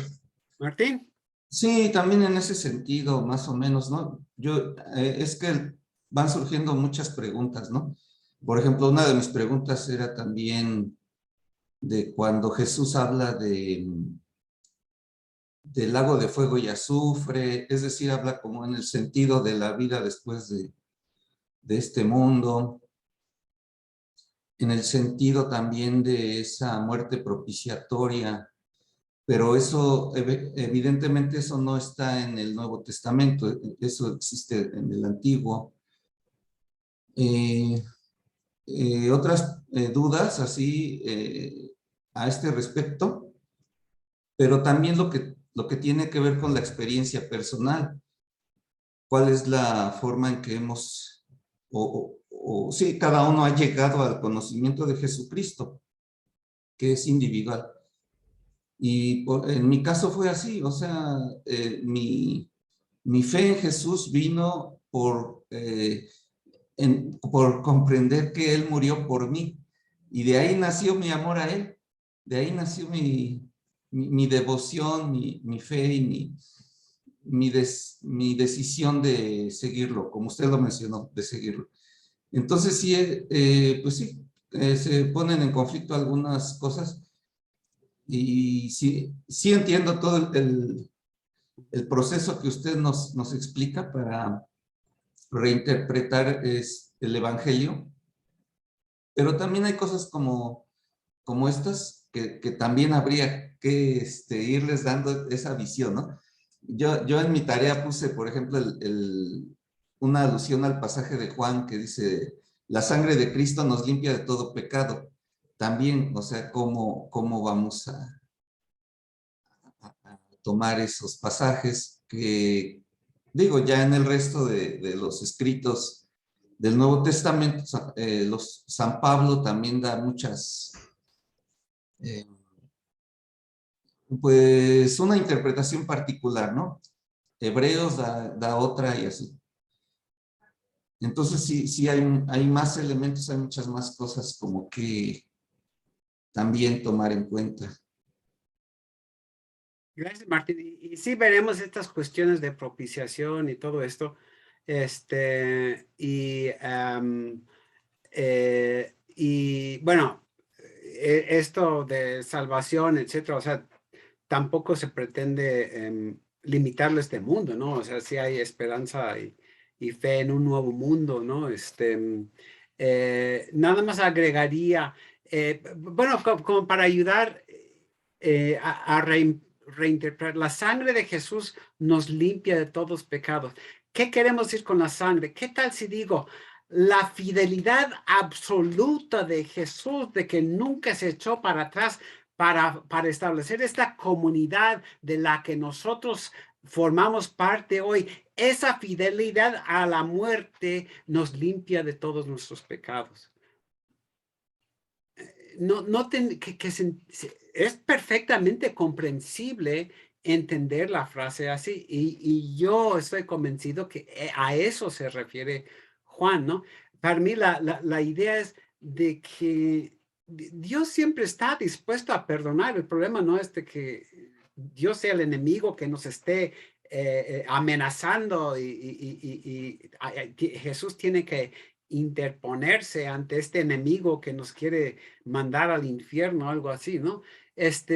Martín. Sí, también en ese sentido, más o menos, ¿no? Es que van surgiendo muchas preguntas, ¿no? Por ejemplo, una de mis preguntas era también de cuando Jesús habla del lago de fuego y azufre, es decir, habla como en el sentido de la vida después de este mundo, en el sentido también de esa muerte propiciatoria, pero eso, evidentemente, eso no está en el Nuevo Testamento, eso existe en el Antiguo. Otras dudas así a este respecto, pero también lo que tiene que ver con la experiencia personal. ¿Cuál es la forma en que hemos, sí, cada uno ha llegado al conocimiento de Jesucristo, que es individual? Y en mi caso fue así, o sea, mi fe en Jesús vino por comprender que Él murió por mí. Y de ahí nació mi amor a Él, de ahí nació mi devoción, mi fe y mi decisión de seguirlo, como usted lo mencionó, de seguirlo. Entonces sí, pues sí, se ponen en conflicto algunas cosas. Y sí entiendo todo el proceso que usted nos explica para reinterpretar el Evangelio, pero también hay cosas como estas que también habría que irles dando esa visión, ¿no? Yo en mi tarea puse, por ejemplo, una alusión al pasaje de Juan que dice, la sangre de Cristo nos limpia de todo pecado. También, o sea, ¿cómo vamos a tomar esos pasajes que, digo, ya en el resto de los escritos del Nuevo Testamento, San Pablo también da muchas, pues una interpretación particular, ¿no? Hebreos da otra y así. Entonces sí hay más elementos, hay muchas más cosas como que también tomar en cuenta. Gracias, Martín. Y sí veremos estas cuestiones de propiciación y todo esto. Y bueno, esto de salvación, etcétera, o sea, tampoco se pretende limitarlo a este mundo, ¿no? O sea, sí hay esperanza y fe en un nuevo mundo, ¿no? Nada más agregaría, bueno, como para ayudar a reinterpretar, la sangre de Jesús nos limpia de todos pecados. ¿Qué queremos decir con la sangre? ¿Qué tal si digo la fidelidad absoluta de Jesús, de que nunca se echó para atrás para establecer esta comunidad de la que nosotros formamos parte hoy? Esa fidelidad a la muerte nos limpia de todos nuestros pecados. Es perfectamente comprensible entender la frase así, y yo estoy convencido que a eso se refiere Juan, ¿no? Para mí la idea es de que Dios siempre está dispuesto a perdonar. El problema no es de que Dios sea el enemigo que nos esté amenazando y Jesús tiene que interponerse ante este enemigo que nos quiere mandar al infierno, algo así, ¿no?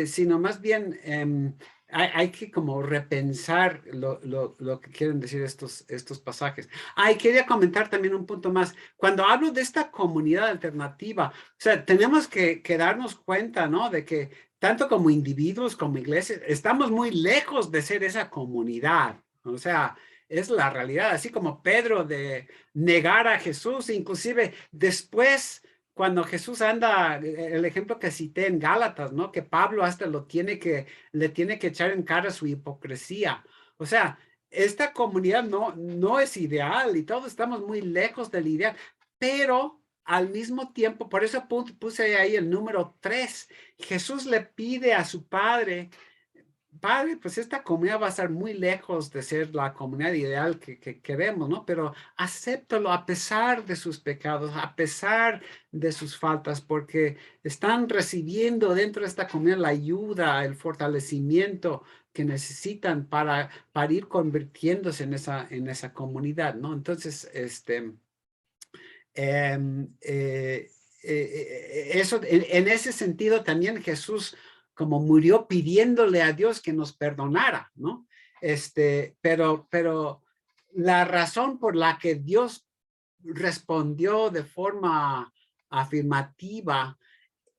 Sino más bien hay que como repensar lo que quieren decir estos pasajes. Y quería comentar también un punto más. Cuando hablo de esta comunidad alternativa, o sea, tenemos que darnos cuenta, ¿no? De que tanto como individuos, como iglesias, estamos muy lejos de ser esa comunidad. O sea, es la realidad, así como Pedro de negar a Jesús, inclusive después, cuando Jesús anda, el ejemplo que cité en Gálatas, ¿no? Que Pablo hasta le tiene que echar en cara su hipocresía. O sea, esta comunidad no es ideal y todos estamos muy lejos del ideal, pero al mismo tiempo, por eso puse ahí el número 3, Jesús le pide a su Padre, pues esta comunidad va a estar muy lejos de ser la comunidad ideal que queremos, ¿no? Pero acéptalo a pesar de sus pecados, a pesar de sus faltas, porque están recibiendo dentro de esta comunidad la ayuda, el fortalecimiento que necesitan para ir convirtiéndose en esa comunidad, ¿no? Entonces, eso, en ese sentido también Jesús como murió pidiéndole a Dios que nos perdonara, ¿no? Pero la razón por la que Dios respondió de forma afirmativa,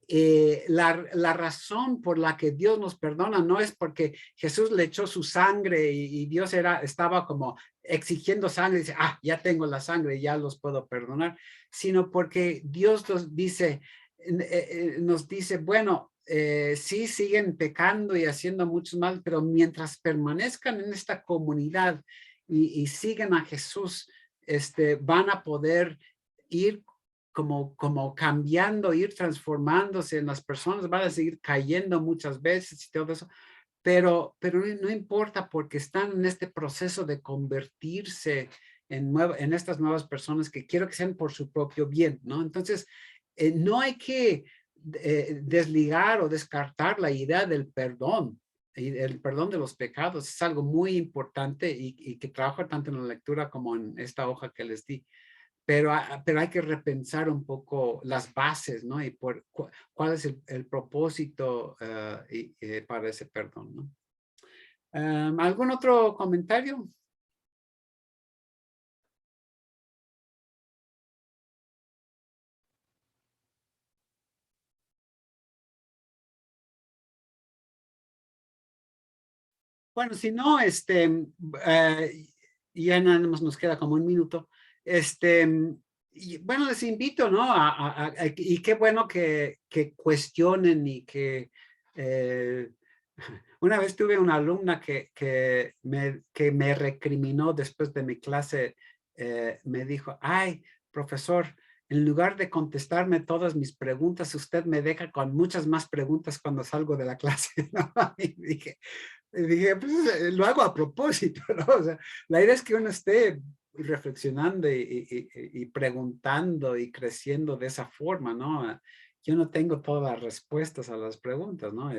la razón por la que Dios nos perdona no es porque Jesús le echó su sangre y Dios estaba como exigiendo sangre y dice, ya tengo la sangre, ya los puedo perdonar, sino porque Dios nos dice, bueno, sí siguen pecando y haciendo mucho mal, pero mientras permanezcan en esta comunidad y siguen a Jesús, van a poder ir como cambiando, ir transformándose en las personas, van a seguir cayendo muchas veces y todo eso, pero no importa porque están en este proceso de convertirse en estas nuevas personas que quiero que sean por su propio bien, ¿no? Entonces, no hay que desligar o descartar la idea del perdón. Y el perdón de los pecados es algo muy importante y que trabajo tanto en la lectura como en esta hoja que les di. Pero hay que repensar un poco las bases, ¿no? Y cuál es el propósito para ese perdón, ¿no? ¿Algún otro comentario? Bueno, si no, ya nada más nos queda como un minuto. y bueno, les invito, ¿no? Y qué bueno que cuestionen y que una vez tuve una alumna que me recriminó después de mi clase, me dijo, ay, profesor, en lugar de contestarme todas mis preguntas, usted me deja con muchas más preguntas cuando salgo de la clase, ¿no? Y dije, pues lo hago a propósito, ¿no? O sea, la idea es que uno esté reflexionando y preguntando y creciendo de esa forma, ¿no? Yo no tengo todas las respuestas a las preguntas, ¿no?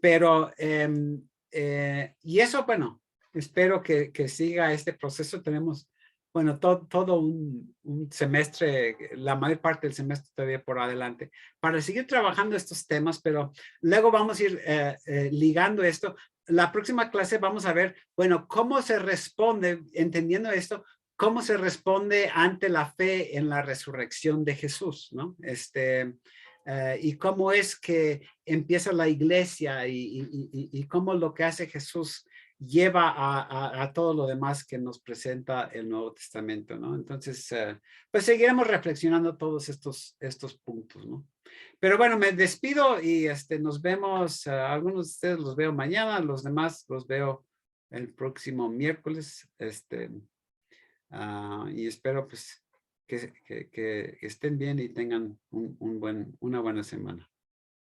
Pero, y eso, bueno, espero que siga este proceso. Tenemos, bueno, todo un semestre, la mayor parte del semestre todavía por adelante, para seguir trabajando estos temas, pero luego vamos a ir ligando esto. La próxima clase vamos a ver, bueno, cómo se responde, entendiendo esto, cómo se responde ante la fe en la resurrección de Jesús, ¿no? Y cómo es que empieza la iglesia y cómo lo que hace Jesús lleva a todo lo demás que nos presenta el Nuevo Testamento, ¿no? Entonces, pues seguiremos reflexionando todos estos puntos, ¿no? Pero bueno, me despido y nos vemos, algunos de ustedes los veo mañana, los demás los veo el próximo miércoles, y espero pues que estén bien y tengan una buena semana.